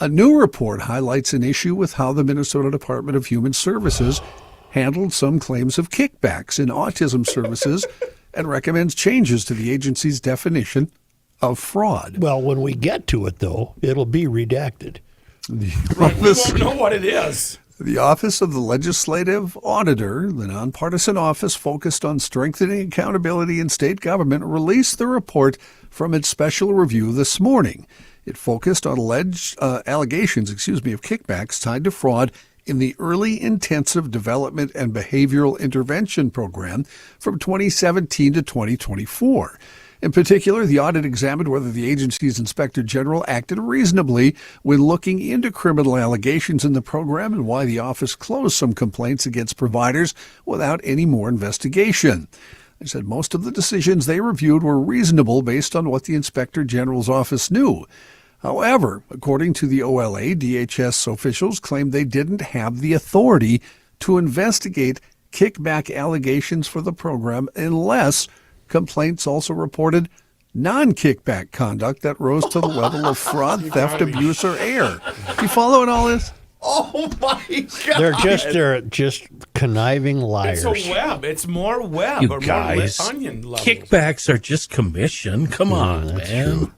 A new report highlights an issue with how the Minnesota Department of Human Services handled some claims of kickbacks in autism services and recommends changes to the agency's definition of fraud. Well, when we get to it, though, it'll be redacted. We won't know what it is. The Office of the Legislative Auditor, the nonpartisan office focused on strengthening accountability in state government, released the report from its special review this morning. It focused on alleged allegations of kickbacks tied to fraud in the Early Intensive Development and Behavioral Intervention Program from 2017 to 2024. In particular, the audit examined whether the agency's inspector general acted reasonably when looking into criminal allegations in the program and why the office closed some complaints against providers without any more investigation. They said most of the decisions they reviewed were reasonable based on what the Inspector General's office knew. However, according to the OLA, DHS officials claimed they didn't have the authority to investigate kickback allegations for the program unless complaints also reported non-kickback conduct that rose to the level of fraud, theft, abuse, or error. You following all this? Oh my God! They're just conniving liars. It's a web. It's more web You or guys, more onion levels. kickbacks are just commission. Come on, man. true.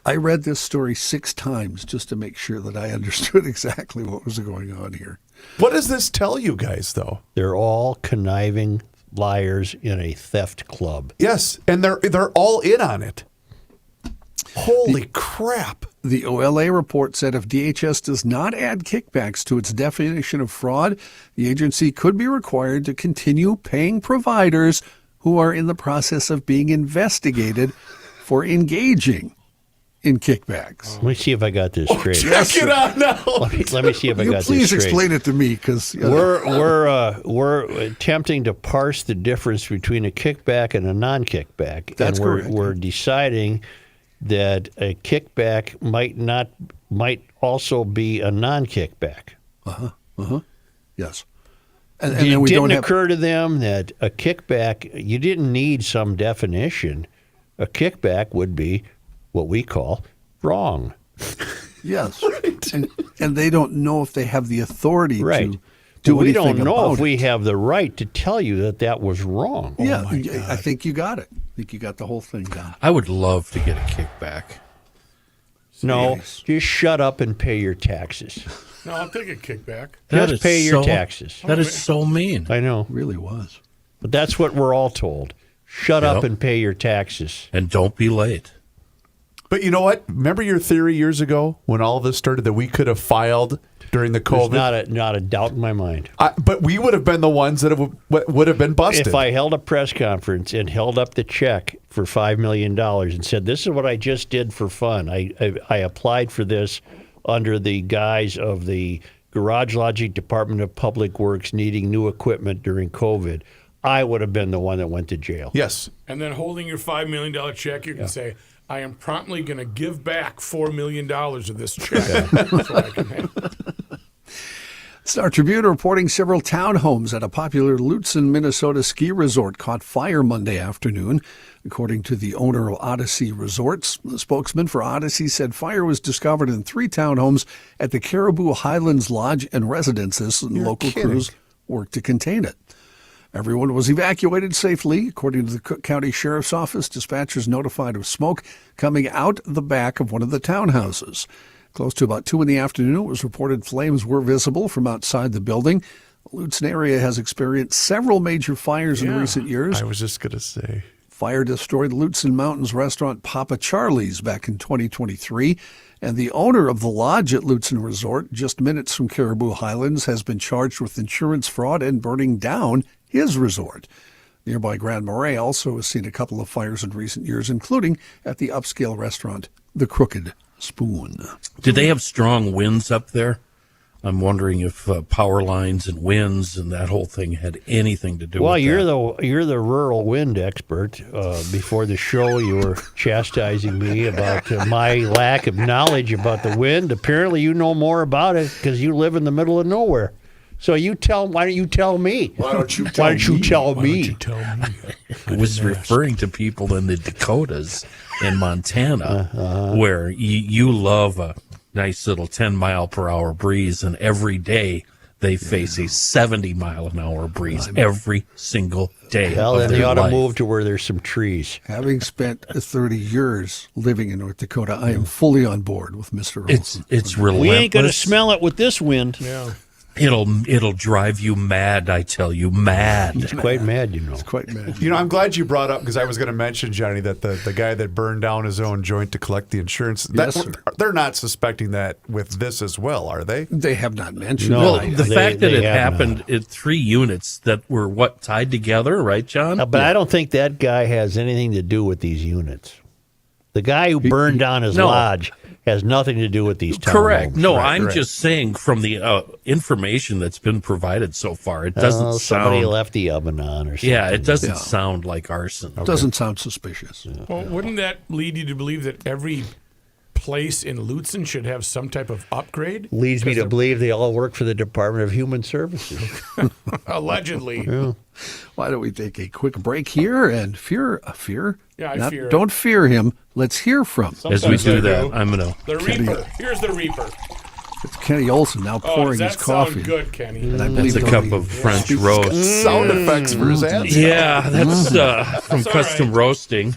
I read this story 6 times just to make sure that I understood exactly what was going on here. What does this tell you guys, though? They're all conniving liars in a theft club. Yes, and they're all in on it. Holy crap. The OLA report said if DHS does not add kickbacks to its definition of fraud, the agency could be required to continue paying providers who are in the process of being investigated for engaging in kickbacks. Let me see if I got this straight. Check it out now. Let me see if I got this straight. Please explain it to me, because we're attempting to parse the difference between a kickback and a non-kickback. That's and correct. We're deciding that a kickback might also be a non-kickback. Yes. And then it we didn't don't have- occur to them that a kickback, you didn't need some definition. A kickback would be what we call wrong. Yes. And they don't know if they have the authority Right. to do we anything don't know about if it. we have the right to tell you that that was wrong. Yeah, I think you got it. I think you got the whole thing down. I would love to get a kickback. No, just shut up and pay your taxes. No, I'll take a kickback. That Just is pay your so- taxes. That is so mean. I know. It really was. But that's what we're all told. Shut up Yep. and pay your taxes. And don't be late. But you know what? Remember your theory years ago when all of this started that we could have filed during the There's COVID? not a doubt in my mind. But we would have been the ones that would have been busted. If I held a press conference and held up the check for $5 million and said, this is what I just did for fun. I applied for this under the guise of the Garage Logic Department of Public Works needing new equipment during COVID, I would have been the one that went to jail. Yes. And then holding your $5 million check, you can say, I am promptly going to give back $4 million of this check. So I can have. Star Tribune reporting several townhomes at a popular Lutsen, Minnesota ski resort caught fire Monday afternoon. According to the owner of Odyssey Resorts, the spokesman for Odyssey said fire was discovered in 3 townhomes at the Caribou Highlands Lodge and Residences, and local crews worked to contain it. Everyone was evacuated safely. According to the Cook County Sheriff's Office, dispatchers notified of smoke coming out the back of one of the townhouses. Close to about 2 in the afternoon, it was reported flames were visible from outside the building. The Lutsen area has experienced several major fires in recent years. I was just going to say. Fire destroyed Lutsen Mountains restaurant Papa Charlie's back in 2023. And the owner of the lodge at Lutsen Resort, just minutes from Caribou Highlands, has been charged with insurance fraud and burning down his resort. Nearby Grand Marais also has seen a couple of fires in recent years, including at the upscale restaurant, The Crooked Spoon. Did they have strong winds up there? I'm wondering if power lines and winds and that whole thing had anything to do with that. You're the rural wind expert. Before the show, you were chastising me about my lack of knowledge about the wind. Apparently, you know more about it because you live in the middle of nowhere. So why don't you tell me? Why don't you tell me? I was referring to people in the Dakotas in Montana where you love a nice little 10-mile-per-hour breeze, and every day they face a 70-mile-an-hour breeze every single day. Well, of then they their ought to life. move to where there's some trees. Having spent 30 years living in North Dakota, I am fully on board with Mr. Olson. It's relentless. We ain't going to smell it with this wind. Yeah. It'll drive you mad, I tell you, mad. It's quite mad, you know. It's quite mad. You know, I'm glad you brought up, because I was going to mention, Johnny, that the guy that burned down his own joint to collect the insurance, Yes, sir. they're not suspecting that with this as well, are they? They have not mentioned No. it. Well, the fact that it happened at 3 units that were tied together, right, John? But I don't think that guy has anything to do with these units. The guy who burned down his no. lodge Has nothing to do with these townhomes. Correct. No, Right, I'm right. just saying from the information that's been provided so far, it doesn't somebody sound. left the oven on or something. Yeah, it doesn't sound like arson. Doesn't sound suspicious. Well, wouldn't that lead you to believe that every place in Lutsen should have some type of upgrade? Leads me to Because believe they all work for the Department of Human Services. allegedly. Yeah. Why don't we take a quick break here and fear? Yeah, I Not- fear. Don't fear him. Let's hear from. As we do that, I'm going to. The Reaper. Here's the Reaper. It's Kenny Olson now Oh, pouring does his that coffee. sound good, Kenny? And I That's believe a it'll cup be- of French roast. Sound effects for his answer. Yeah, that's from all Custom right. Roasting,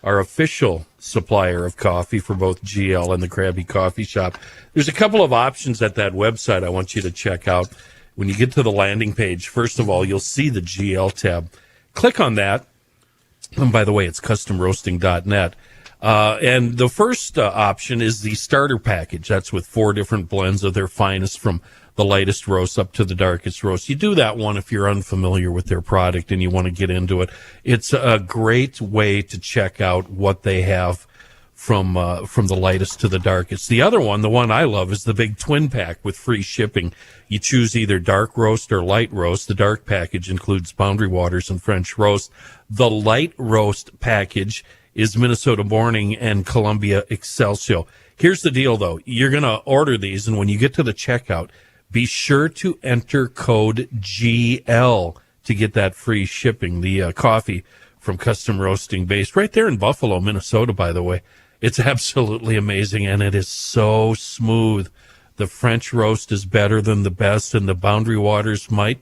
our official supplier of coffee for both GL and the Krabby Coffee Shop. There's a couple of options at that website I want you to check out. When you get to the landing page, first of all, you'll see the GL tab. Click on that. And by the way, it's customroasting.net. And the first option is the starter package. That's with 4 different blends of their finest, from the lightest roast up to the darkest roast. You do that one if you're unfamiliar with their product and you want to get into it. It's a great way to check out what they have from the lightest to the darkest. The other one, the one I love, is the big twin pack with free shipping. You choose either dark roast or light roast. The dark package includes Boundary Waters and French roast. The light roast package is Minnesota Morning and Columbia Excelsior. Here's the deal, though. You're going to order these, and when you get to the checkout, be sure to enter code GL to get that free shipping. The coffee from Custom Roasting, based right there in Buffalo, Minnesota, by the way. It's absolutely amazing, and it is so smooth. The French roast is better than the best, and the Boundary Waters might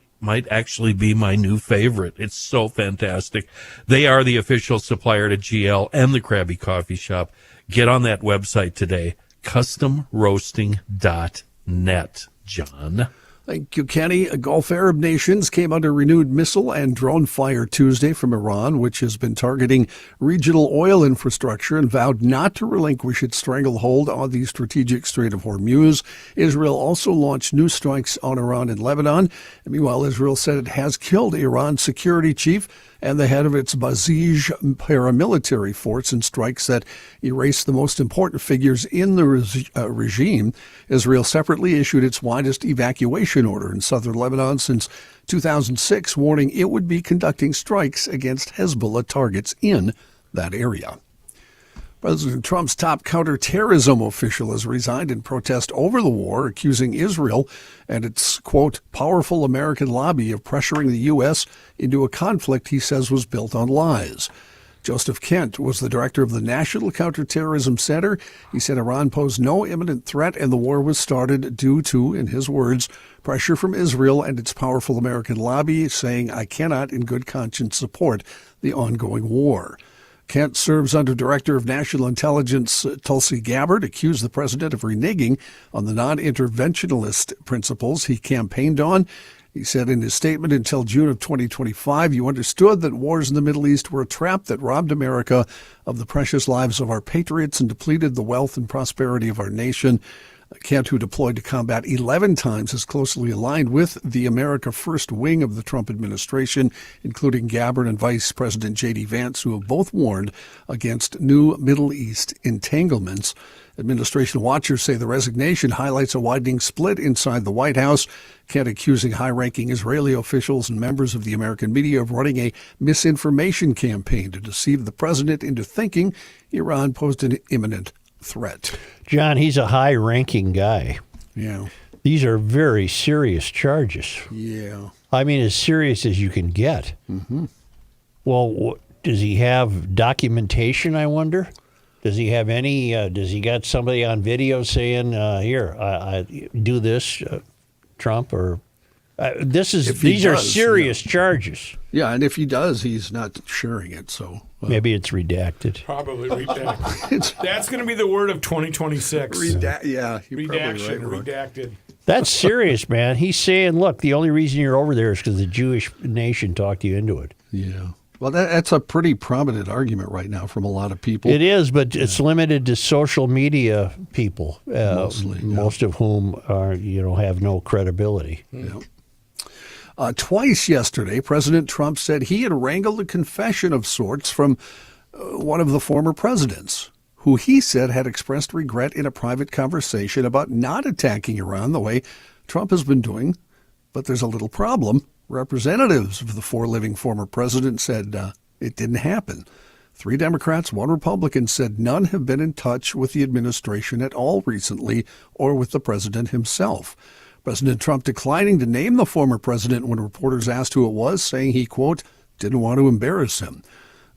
actually be my new favorite. It's so fantastic. They are the official supplier to GL and the Krabby Coffee Shop. Get on that website today, customroasting.net. John. Thank you, Kenny. Gulf Arab nations came under renewed missile and drone fire Tuesday from Iran, which has been targeting regional oil infrastructure and vowed not to relinquish its stranglehold on the strategic Strait of Hormuz. Israel also launched new strikes on Iran and Lebanon. And meanwhile, Israel said it has killed Iran's security chief and the head of its Basij paramilitary force in strikes that erased the most important figures in the regime. Israel separately issued its widest evacuation order in southern Lebanon since 2006, warning it would be conducting strikes against Hezbollah targets in that area. President Trump's top counterterrorism official has resigned in protest over the war, accusing Israel and its, quote, powerful American lobby of pressuring the U.S. into a conflict he says was built on lies. Joseph Kent was the director of the National Counterterrorism Center. He said Iran posed no imminent threat and the war was started due to, in his words, pressure from Israel and its powerful American lobby, saying, I cannot in good conscience support the ongoing war. Kent serves under Director of National Intelligence Tulsi Gabbard, accused the president of reneging on the non-interventionist principles he campaigned on. He said in his statement, until June of 2025, you understood that wars in the Middle East were a trap that robbed America of the precious lives of our patriots and depleted the wealth and prosperity of our nation. Kent, who deployed to combat 11 times, is closely aligned with the America First wing of the Trump administration, including Gabbard and Vice President J.D. Vance, who have both warned against new Middle East entanglements. Administration watchers say the resignation highlights a widening split inside the White House. Kent accusing high-ranking Israeli officials and members of the American media of running a misinformation campaign to deceive the president into thinking Iran posed an imminent threat. John, he's a high-ranking guy. Yeah. These are very serious charges. Yeah. I mean, as serious as you can get. Mm-hmm. Well, does he have documentation, I wonder? Does he have any, does he got somebody on video saying, here, I do this, Trump, or these are serious charges. Yeah, and if he does, he's not sharing it, so. Maybe it's redacted. Probably redacted. That's going to be the word of 2026. Yeah, you're Redaction, probably right, redacted. That's serious, man. He's saying, look, the only reason you're over there is because the Jewish nation talked you into it. Yeah. Well, that's a pretty prominent argument right now from a lot of people. It is, but it's limited to social media people, Mostly, most of whom are, have no credibility. Yeah. Twice yesterday, President Trump said he had wrangled a confession of sorts from one of the former presidents, who he said had expressed regret in a private conversation about not attacking Iran the way Trump has been doing. But there's a little problem. Representatives of the 4 living former presidents said it didn't happen. 3 Democrats, 1 Republican said none have been in touch with the administration at all recently or with the president himself. President Trump declining to name the former president when reporters asked who it was, saying he, quote, didn't want to embarrass him.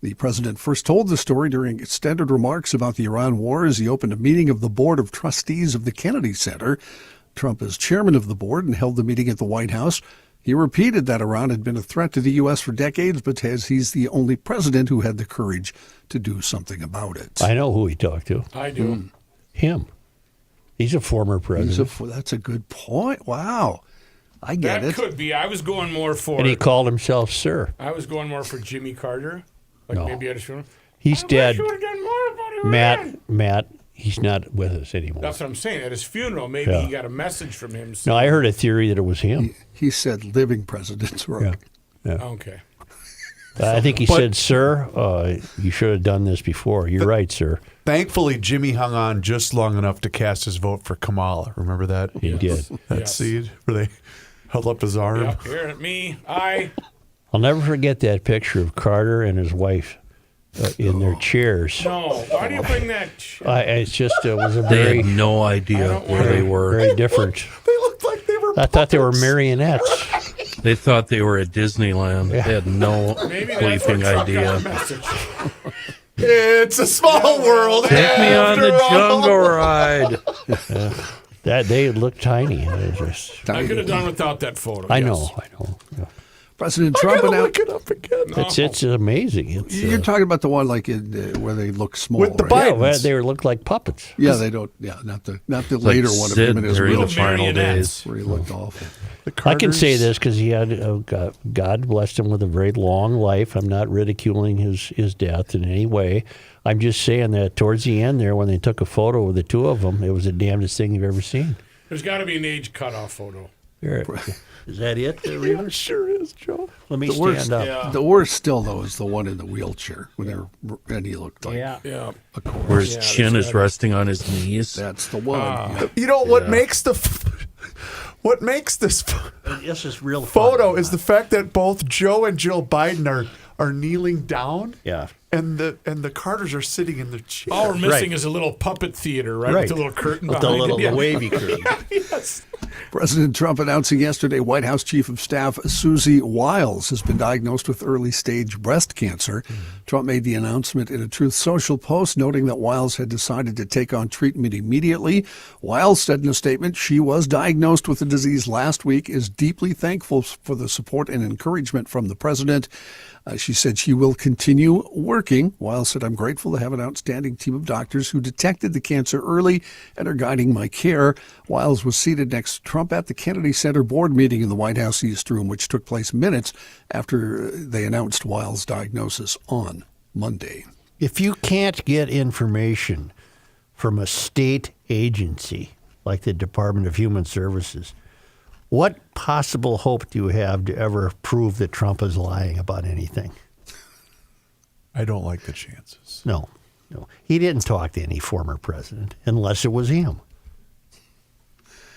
The president first told the story during extended remarks about the Iran war as he opened a meeting of the Board of Trustees of the Kennedy Center. Trump is chairman of the board and held the meeting at the White House. He repeated that Iran had been a threat to the U.S. for decades, but he's the only president who had the courage to do something about it. I know who he talked to. I do. Him. He's a former president. That's a good point. Wow. I get that could be. I was going more for. And he called himself Sir. I was going more for Jimmy Carter. Like No. maybe I just. He's dead. I wish you would have done more about Iran. Matt, he's not with us anymore. That's what I'm saying. At his funeral, maybe Yeah. he got a message from him. No, I heard a theory that it was him. He said living presidents were. Yeah. Okay. I think he said, Sir, you should have done this before. You're right, sir. Thankfully, Jimmy hung on just long enough to cast his vote for Kamala. Remember that? He did. That seed where they held up his arm. Yep, here at me, I'll never forget that picture of Carter and his wife in their chairs. No, why do you bring that? It's just it was a They very had no idea where they were. very different. They looked like they were. I thought they were marionettes. They thought they were at Disneyland. Yeah. They had no Maybe that's bleeping what Trump got idea. a message. It's a small world. Take me on the after all. jungle ride. That they looked tiny. I could have done without that photo. I yes. know. Yeah. President Trump announced. Look it up again. It's amazing. It's, You're talking about the one like where they look small, With the right? yeah, they look like puppets. Yeah, they don't. Yeah, not the Like later one of Sid him in his during the wheelchair final marionettes. days. where he looked awful. I can say this because he had God blessed him with a very long life. I'm not ridiculing his death in any way. I'm just saying that towards the end there, when they took a photo of the two of them, it was the damnedest thing you've ever seen. There's got to be an age cutoff photo. There. Is that it? Yeah, it sure is, Joe. Let me The stand worst, up. the worst still though is the one in the wheelchair and he looked like Yeah. a corpse. Where his Yeah, chin there's is gotta- resting on his knees. That's the one. You know what makes this This is real photo fun. is the fact that both Joe and Jill Biden are kneeling down. Yeah. And the Carters are sitting in their chair. All we're missing Right. is a little puppet theater, right? Right. With the little curtain With the behind little it. Yeah. the wavy curtain. Yes. President Trump announcing yesterday White House Chief of Staff Susie Wiles has been diagnosed with early-stage breast cancer. Trump made the announcement in a Truth Social post, noting that Wiles had decided to take on treatment immediately. Wiles said in a statement she was diagnosed with the disease last week, is deeply thankful for the support and encouragement from the president. She said she will continue working. Wiles said, I'm grateful to have an outstanding team of doctors who detected the cancer early and are guiding my care. Wiles was seated next to Trump at the Kennedy Center board meeting in the White House East Room, which took place minutes after they announced Wiles' diagnosis on Monday. If you can't get information from a state agency like the Department of Human Services, what possible hope do you have to ever prove that Trump is lying about anything? I don't like the chances. No. He didn't talk to any former president unless it was him.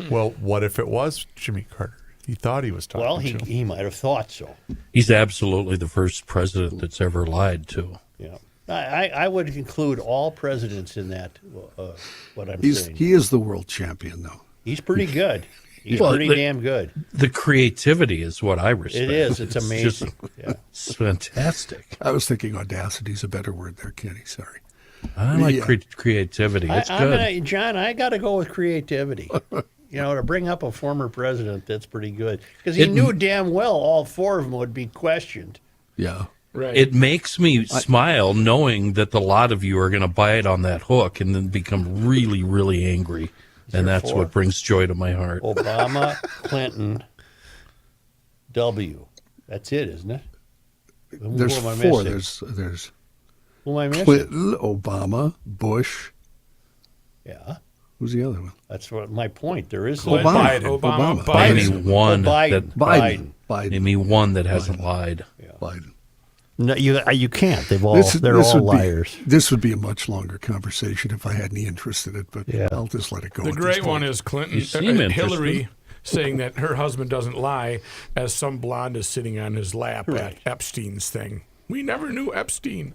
Well, what if it was Jimmy Carter? He thought he was talking Well, to him. he might have thought so. He's absolutely the first president that's ever lied to. Yeah. I would include all presidents in that, what I'm saying. He is the world champion, though. He's pretty good. He's Well, pretty damn good. The creativity is what I respect. It is. It's amazing. Yeah. It's fantastic. I was thinking audacity is a better word there, Kenny. Sorry. I like creativity. It's good. John, I got to go with creativity. To bring up a former president, that's pretty good. Because he knew damn well all four of them would be questioned. Yeah. Right. It makes me smile knowing that a lot of you are going to bite on that hook and then become really, really angry. And that's four? what brings joy to my heart. Obama, Clinton, W. That's it, isn't it? There's Who am I four. missing? There's Who am I missing? Clinton, Obama, Bush. Yeah. Who's the other one? That's what my point. There is Obama. Obama. Name me one Biden. that Biden. Biden. name me one that hasn't lied. Biden. No, you can't. They're all liars. This would be a much longer conversation if I had any interest in it, but I'll just let it go. The great one is Hillary saying that her husband doesn't lie, as some blonde is sitting on his lap at Epstein's thing. We never knew Epstein.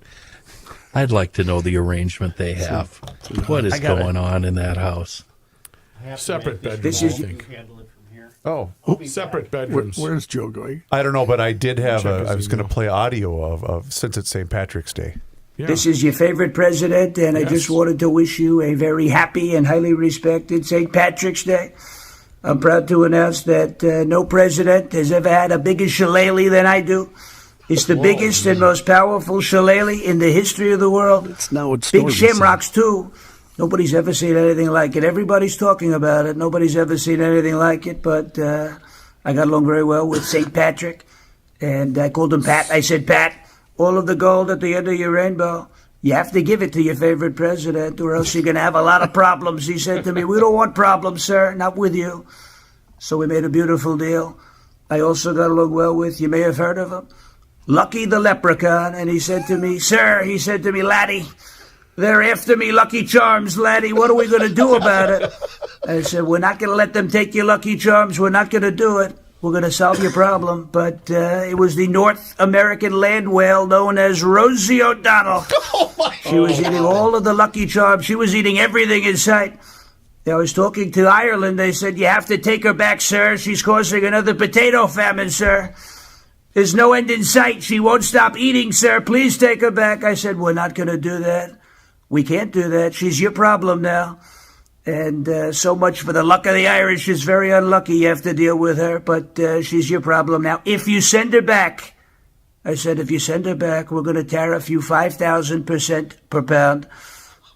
I'd like to know the arrangement they have. What is going on in that house? Separate bedrooms, I think. Oh, separate bedrooms. Where's Joe going? I don't know, but I did have I was going to play audio of since it's St. Patrick's Day. Yeah. This is your favorite president, and I just wanted to wish you a very happy and highly respected St. Patrick's Day. I'm proud to announce that no president has ever had a bigger shillelagh than I do. It's the biggest and most powerful shillelagh in the history of the world. It's now it's big shamrocks, too. Nobody's ever seen anything like it. Everybody's talking about it. Nobody's ever seen anything like it, but I got along very well with St. Patrick, and I called him Pat. I said, Pat, all of the gold at the end of your rainbow, you have to give it to your favorite president, or else you're going to have a lot of problems. He said to me, we don't want problems, sir, not with you. So we made a beautiful deal. I also got along well with, you may have heard of him, Lucky the Leprechaun, and he said to me, sir, he said to me, laddie, they're after me, Lucky Charms, laddie. What are we going to do about it? I said, we're not going to let them take your Lucky Charms. We're not going to do it. We're going to solve your problem. But it was the North American land whale known as Rosie O'Donnell. She was eating all of the Lucky Charms. She was eating everything in sight. I was talking to Ireland. They said, you have to take her back, sir. She's causing another potato famine, sir. There's no end in sight. She won't stop eating, sir. Please take her back. I said, we're not going to do that. We can't do that. She's your problem now. And so much for the luck of the Irish. It's very unlucky you have to deal with her, but she's your problem now. If you send her back, I said, if you send her back, we're going to tariff you 5,000% per pound.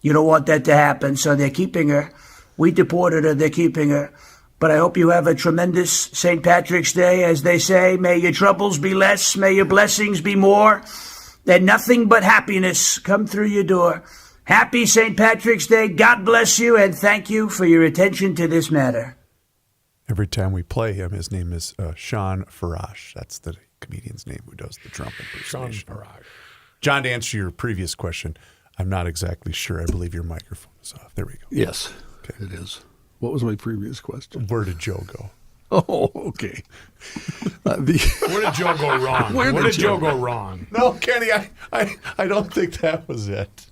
You don't want that to happen, so they're keeping her. We deported her. They're keeping her. But I hope you have a tremendous St. Patrick's Day. As they say, may your troubles be less, may your blessings be more, and nothing but happiness come through your door. Happy St. Patrick's Day. God bless you, and thank you for your attention to this matter. Every time we play him, his name is Sean Farash. That's the comedian's name who does the Trump impersonation. Sean Farash. John, to answer your previous question, I'm not exactly sure. I believe your microphone is off. There we go. Yes, it is. What was my previous question? Where did Joe go? Oh, okay. Where did Joe go wrong? Where did Joe go wrong? No, Kenny, I don't think that was it.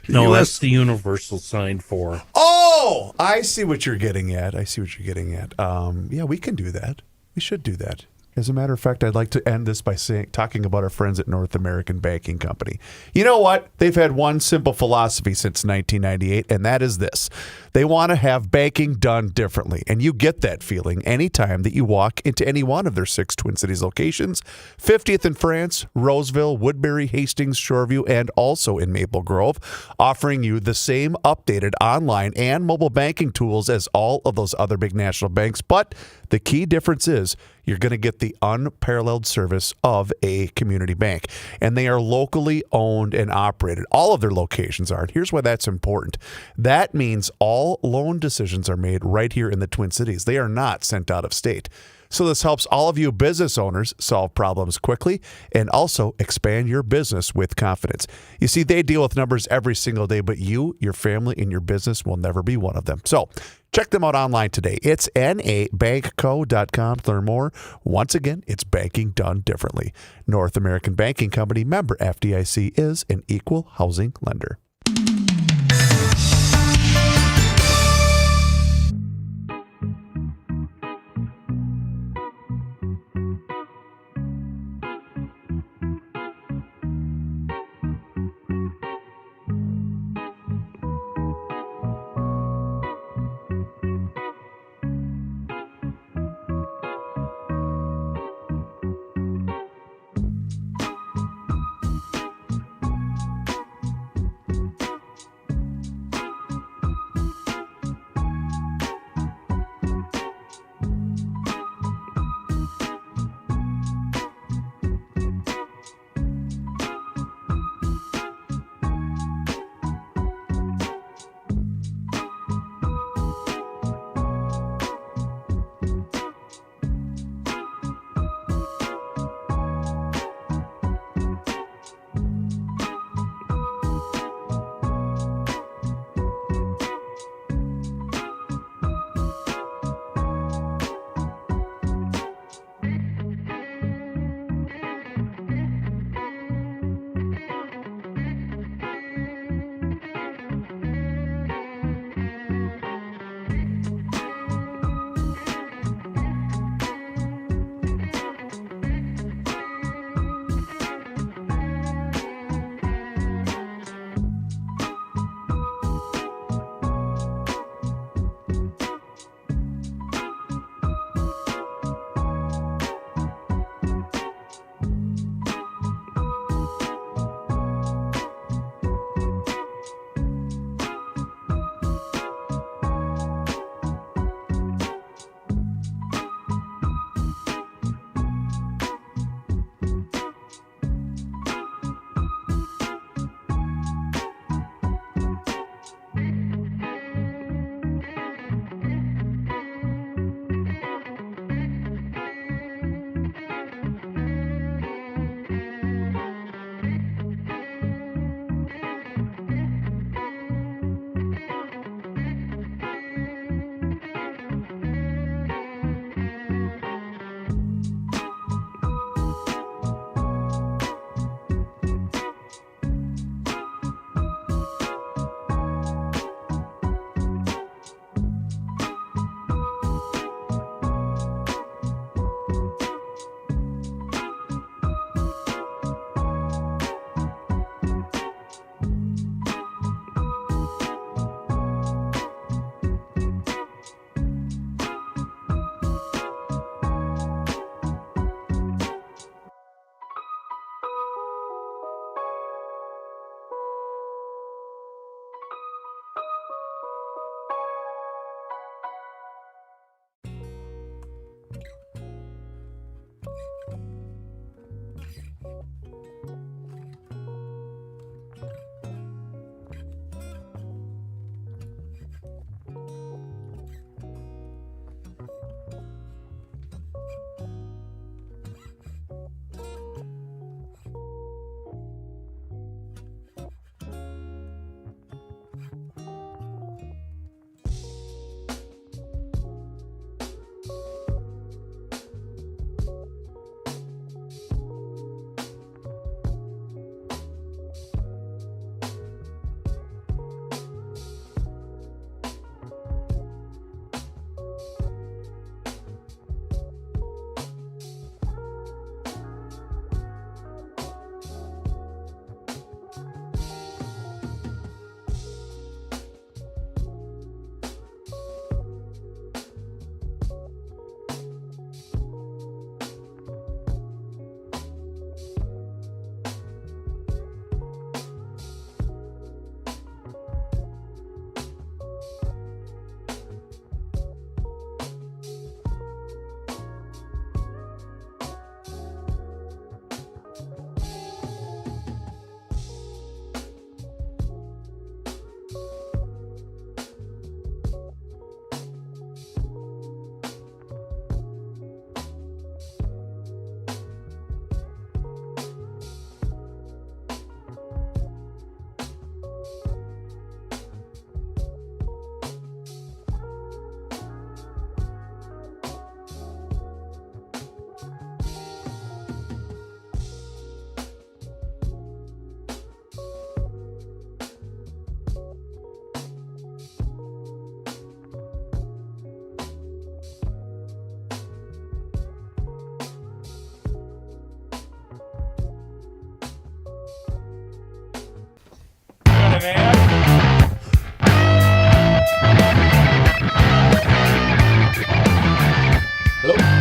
No, that's the universal sign for. Oh, I see what you're getting at. Yeah, we can do that. We should do that. As a matter of fact, I'd like to end this by talking about our friends at North American Banking Company. You know what? They've had one simple philosophy since 1998, and that is this. They want to have banking done differently, and you get that feeling anytime that you walk into any one of their 6 Twin Cities locations, 50th in France, Roseville, Woodbury, Hastings, Shoreview, and also in Maple Grove, offering you the same updated online and mobile banking tools as all of those other big national banks. But the key difference is you're going to get the unparalleled service of a community bank. And they are locally owned and operated. All of their locations are. And here's why that's important. That means all loan decisions are made right here in the Twin Cities. They are not sent out of state. So this helps all of you business owners solve problems quickly and also expand your business with confidence. You see, they deal with numbers every single day, but you, your family, and your business will never be one of them. So check them out online today. It's nabankco.com to learn more. Once again, it's banking done differently. North American Banking Company, member FDIC, is an equal housing lender.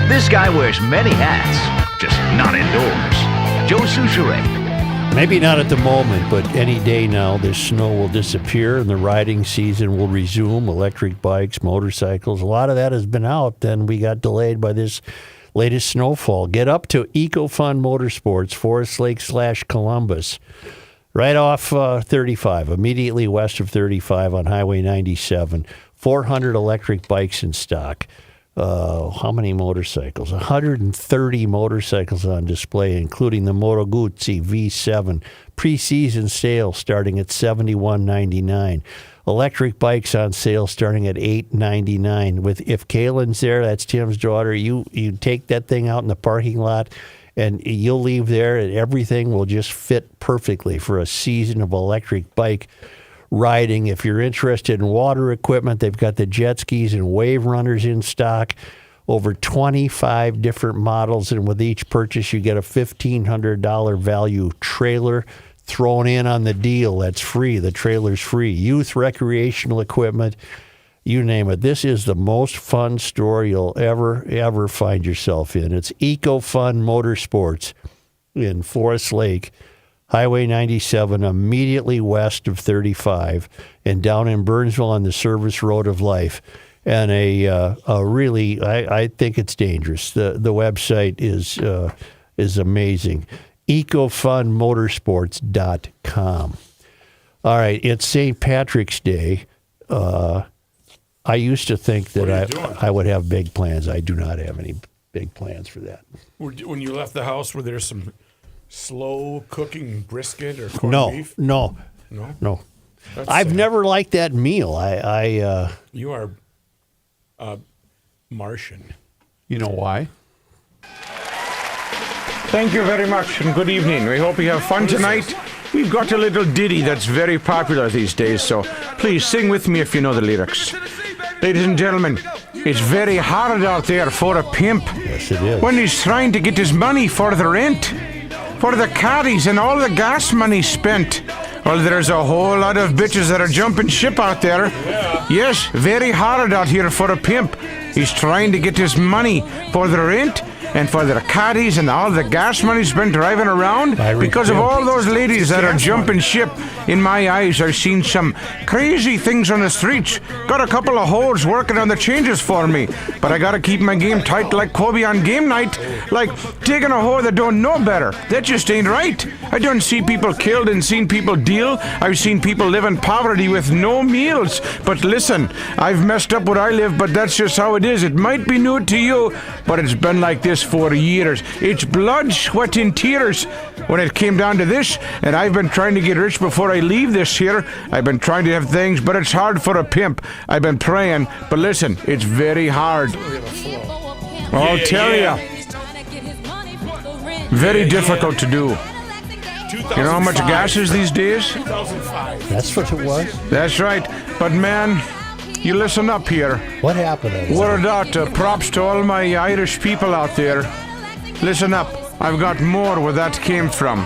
This guy wears many hats, just not indoors. Joe Souchere. Maybe not at the moment, but any day now, this snow will disappear and the riding season will resume. Electric bikes, motorcycles, a lot of that has been out. Then we got delayed by this latest snowfall. Get up to EcoFun Motorsports, Forest Lake / Columbus, right off 35, immediately west of 35 on Highway 97. 400 electric bikes in stock. How many motorcycles? 130 motorcycles on display, including the Moto Guzzi V7. Pre-season sale starting at $71.99. Electric bikes on sale starting at $8.99. If Kaylin's there, that's Tim's daughter, you take that thing out in the parking lot and you'll leave there and everything will just fit perfectly for a season of electric bike riding. If you're interested in water equipment, they've got the jet skis and wave runners in stock. Over 25 different models, and with each purchase, you get a $1,500 value trailer thrown in on the deal. That's free. The trailer's free. Youth recreational equipment, you name it. This is the most fun store you'll ever find yourself in. It's EcoFun Motorsports in Forest Lake, Highway 97, immediately west of 35, and down in Burnsville on the Service Road of Life. And a really, I think it's dangerous. The website is amazing. EcoFunMotorsports.com. All right, it's St. Patrick's Day. I used to think that I would have big plans. I do not have any big plans for that. When you left the house, were there some slow cooking brisket or corned beef? No. I've never liked that meal. You are Martian. You know why? Thank you very much and good evening. We hope you have fun tonight. We've got a little ditty that's very popular these days, so please sing with me if you know the lyrics. Ladies and gentlemen, it's very hard out there for a pimp. Yes, it is. When he's trying to get his money for the rent, for the caddies and all the gas money spent. Well, there's a whole lot of bitches that are jumping ship out there. Yeah. Yes, very hard out here for a pimp. He's trying to get his money for the rent and for their caddies and all the gas money spent driving around. Because of all those ladies that are jumping ship, in my eyes, I've seen some crazy things on the streets. Got a couple of hoes working on the changes for me, but I gotta keep my game tight like Kobe on game night. Like taking a hoe that don't know better. That just ain't right. I don't see people killed and seen people deal. I've seen people live in poverty with no meals. But listen, I've messed up where I live, but that's just how it is. It might be new to you, but it's been like this for years. It's blood, sweat, and tears when it came down to this, and I've been trying to get rich before I leave this here. I've been trying to have things, but it's hard for a pimp. I've been praying, but listen, it's very hard. I'll tell you. Very difficult to do. You know how much gas is these days? 2005. That's what it was? That's right. But man, you listen up here. What happened? Word out, props to all my Irish people out there. Listen up. I've got more where that came from.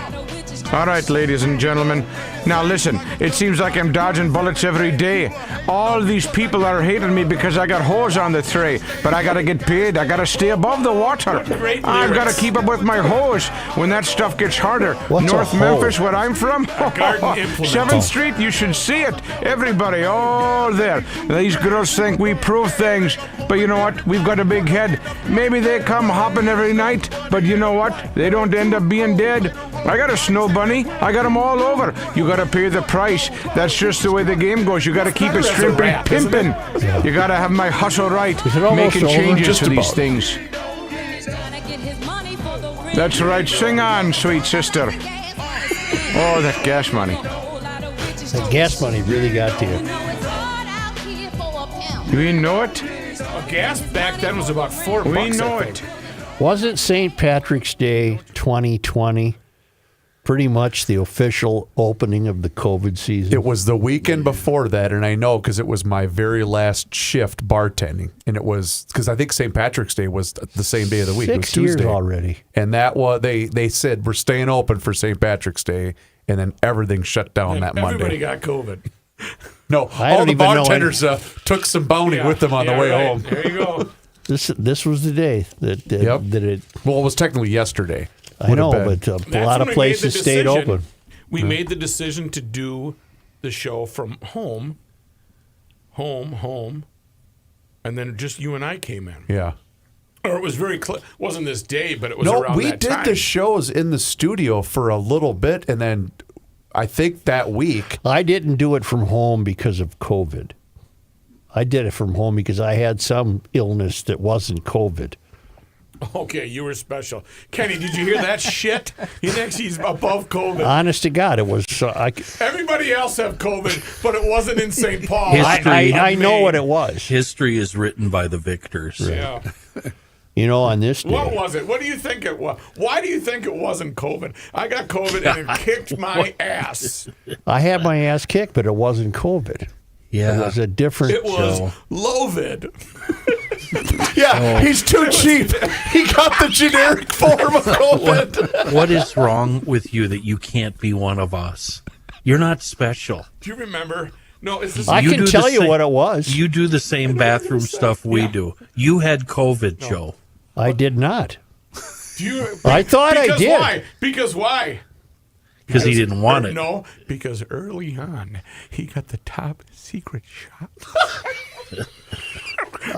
All right, ladies and gentlemen. Now listen, it seems like I'm dodging bullets every day. All these people are hating me because I got hoes on the tray, but I gotta get paid. I gotta stay above the water. I've gotta keep up with my hoes when that stuff gets harder. What's North a hoe? Memphis, where I'm from, 7th Street, you should see it. Everybody, all there. These girls think we prove things, but you know what? We've got a big head. Maybe they come hopping every night, but you know what? They don't end up being dead. I got a snow bunny. I got them all over. You gotta pay the price. That's just the way the game goes. You gotta keep it strimping, pimping. You gotta have my hustle right, making changes to these things. That's right. Sing on, sweet sister. Oh, that gas money. That gas money really got to you. We know it. Gas back then was about $4. We know I think. it. Wasn't St. Patrick's Day 2020 pretty much the official opening of the COVID season? It was the weekend before that, and I know because it was my very last shift bartending, and it was because I think St. Patrick's Day was the same day of the week. 6 it was Tuesday years already. And that was they said we're staying open for St. Patrick's Day, and then everything shut down that Monday. Everybody got COVID. No, I all don't the even know bartenders took some bounty with them on the way home. There you go. This was the day that it. Well, it was technically yesterday. I know, but a lot of places stayed open. We made the decision to do the show from home, and then just you and I came in. Yeah. Or it was very close. Wasn't this day, but it was around we that did time. the shows in the studio for a little bit, and then I think that week. I didn't do it from home because of COVID. I did it from home because I had some illness that wasn't COVID. Okay, you were special. Kenny, did you hear that shit? He thinks he's above COVID. Honest to God, it was. Everybody else have COVID, but it wasn't in St. Paul. I know what it was. History is written by the victors. Yeah. You know, on this day. What was it? What do you think it was? Why do you think it wasn't COVID? I got COVID and it kicked my ass. I had my ass kicked, but it wasn't COVID. Yeah. It was a different. It was Lovid. He's too cheap. He got the generic form of COVID. What is wrong with you that you can't be one of us? You're not special. Do you remember? No, it's I can tell you what it was. You do the same bathroom stuff we do. You had COVID, Joe. I did not. I thought I did. Why? Because why? Because he didn't want it. No, because early on, he got the top secret shot.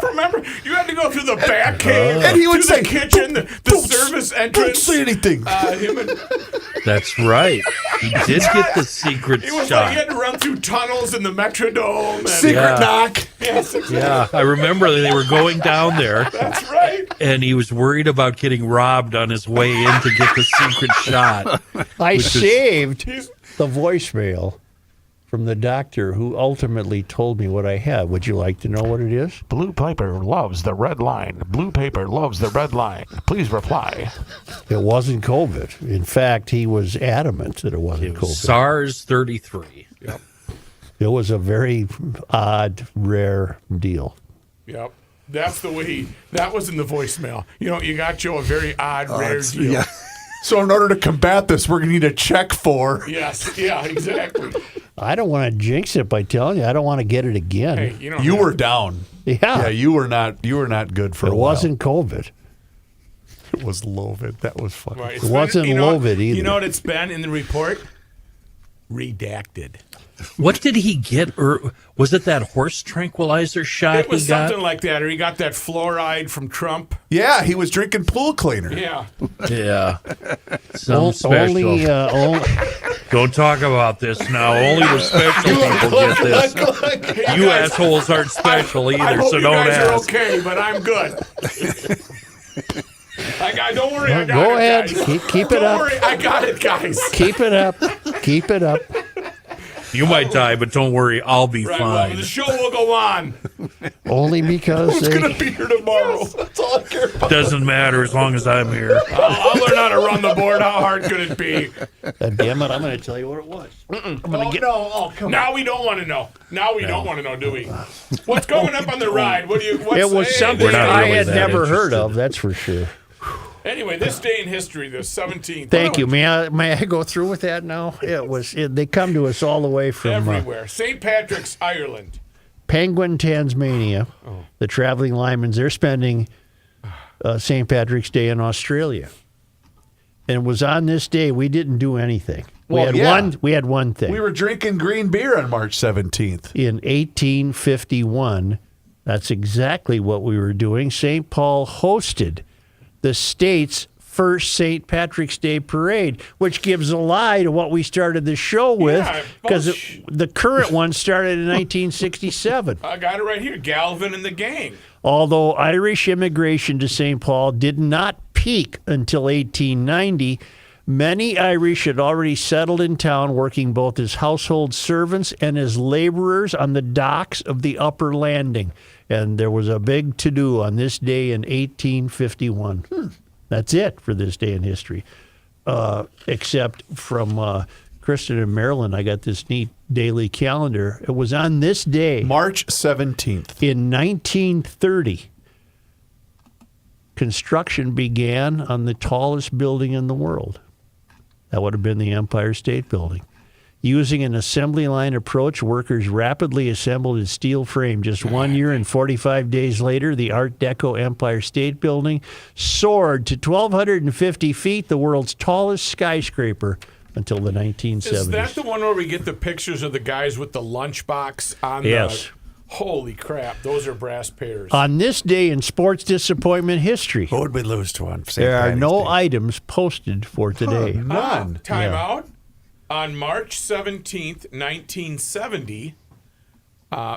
Remember, you had to go through the back cave, and he would through say, the kitchen, the service entrance. Don't say anything. That's right. He did get the secret It was shot. like he had to run through tunnels in the Metrodome. And Secret knock. Yes, exactly. Yeah, I remember they were going down there. That's right. And he was worried about getting robbed on his way in to get the secret shot. I saved the voicemail from the doctor who ultimately told me what I had. Would you like to know what it is? Blue paper loves the red line. Blue paper loves the red line. Please reply. It wasn't COVID. In fact, he was adamant that it wasn't COVID. SARS-33. Yep. It was a very odd, rare deal. Yep. That's the way that was in the voicemail. You know, you got Joe a very odd, rare deal. Yeah. So in order to combat this, we're going to need a check for. Yes. Yeah, exactly. I don't want to jinx it by telling you. I don't want to get it again. Hey, You were down. Yeah. You were not good for a It while. wasn't COVID. It was Lovid. That was funny. Right. It wasn't Lovid either. You know what it's been in the report? Redacted. What did he get? Or was it that horse tranquilizer shot It was he got? something like that, or he got that fluoride from Trump. Yeah, he was drinking pool cleaner. Yeah. Yeah. Some special. Don't talk about this now. Only the special people get this. Hey, You guys, assholes aren't special I either, hope so you don't guys are ask. okay, but I'm good. Don't worry, I got Go it, ahead. guys. Keep it Don't up. worry, I got it, guys. Keep it up. Keep it up. You might die, but don't worry, I'll be Right, well, fine. the show will go on. Only because Who's going to be here tomorrow? That's all I care about. Doesn't matter as long as I'm here. I'll learn how to run the board. How hard could it be? damn it, I'm going to tell you what it was. Now we don't want to know. Now we don't want to know, do we? What's coming up on the ride? It was something We're not I really had that never heard interested. of, that's for sure. Anyway, this day in history, the 17th. Thank you. May I go through with that now? They come to us all the way from Everywhere. St. Patrick's, Ireland. Penguin, Tasmania. The traveling linemen, they're spending St. Patrick's Day in Australia. And it was on this day we didn't do anything. We had one thing. We were drinking green beer on March 17th. In 1851, that's exactly what we were doing. St. Paul hosted the state's first St. Patrick's Day parade, which gives a lie to what we started the show with, because the current one started in 1967. I got it right here. Galvin and the gang. Although Irish immigration to St. Paul did not peak until 1890, many Irish had already settled in town, working both as household servants and as laborers on the docks of the Upper Landing. And there was a big to-do on this day in 1851. That's it for this day in history. Except from Kristen and Maryland, I got this neat daily calendar. It was on this day, March 17th. in 1930, construction began on the tallest building in the world. That would have been the Empire State Building. Using an assembly line approach, workers rapidly assembled a steel frame. Just 1 year and 45 days later, the Art Deco Empire State Building soared to 1,250 feet, the world's tallest skyscraper until the 1970s. Is that the one where we get the pictures of the guys with the lunchbox on Yes. Holy crap, those are brass pairs. On this day in sports disappointment history, What would we lose to on St. there are Patty's no Day? items posted for today. None. Time Yeah. out. On March 17th, 1970,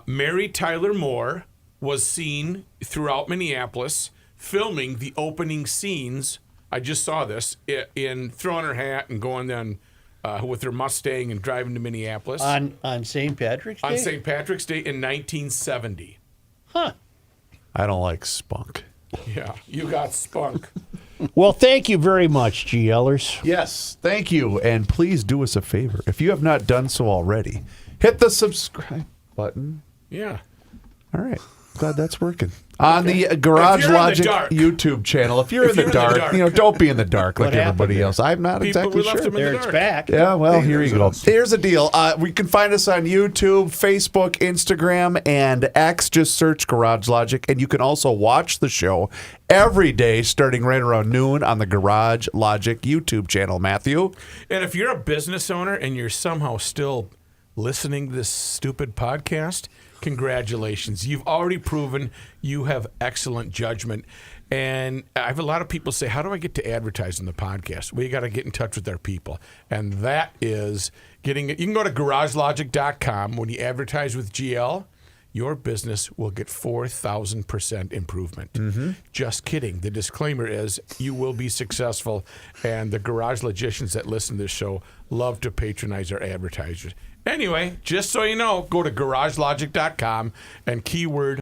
Mary Tyler Moore was seen throughout Minneapolis filming the opening scenes. I just saw this in throwing her hat and going then with her Mustang and driving to Minneapolis. On St. Patrick's Day? On St. Patrick's Day in 1970. Huh. I don't like spunk. Yeah, you got spunk. Well, thank you very much, GLers. Yes, thank you. And please do us a favor. If you have not done so already, hit the subscribe button. Yeah. All right. Glad that's working. On the Garage Logic YouTube channel. If you're in the dark, don't be in the dark like everybody else. I'm not exactly sure. There it's back. Yeah, well, here you go. Here's the deal. We can find us on YouTube, Facebook, Instagram, and X. Just search Garage Logic. And you can also watch the show every day starting right around noon on the Garage Logic YouTube channel, Matthew. And if you're a business owner and you're somehow still listening to this stupid podcast, congratulations. You've already proven you have excellent judgment. And I have a lot of people say, how do I get to advertise on the podcast? Well, you got to get in touch with our people. And that is getting it. You can go to garagelogic.com. When you advertise with GL, your business will get 4,000% improvement. Just kidding. The disclaimer is you will be successful. And the garage logicians that listen to this show love to patronize our advertisers. Anyway, just so you know, go to garagelogic.com and keyword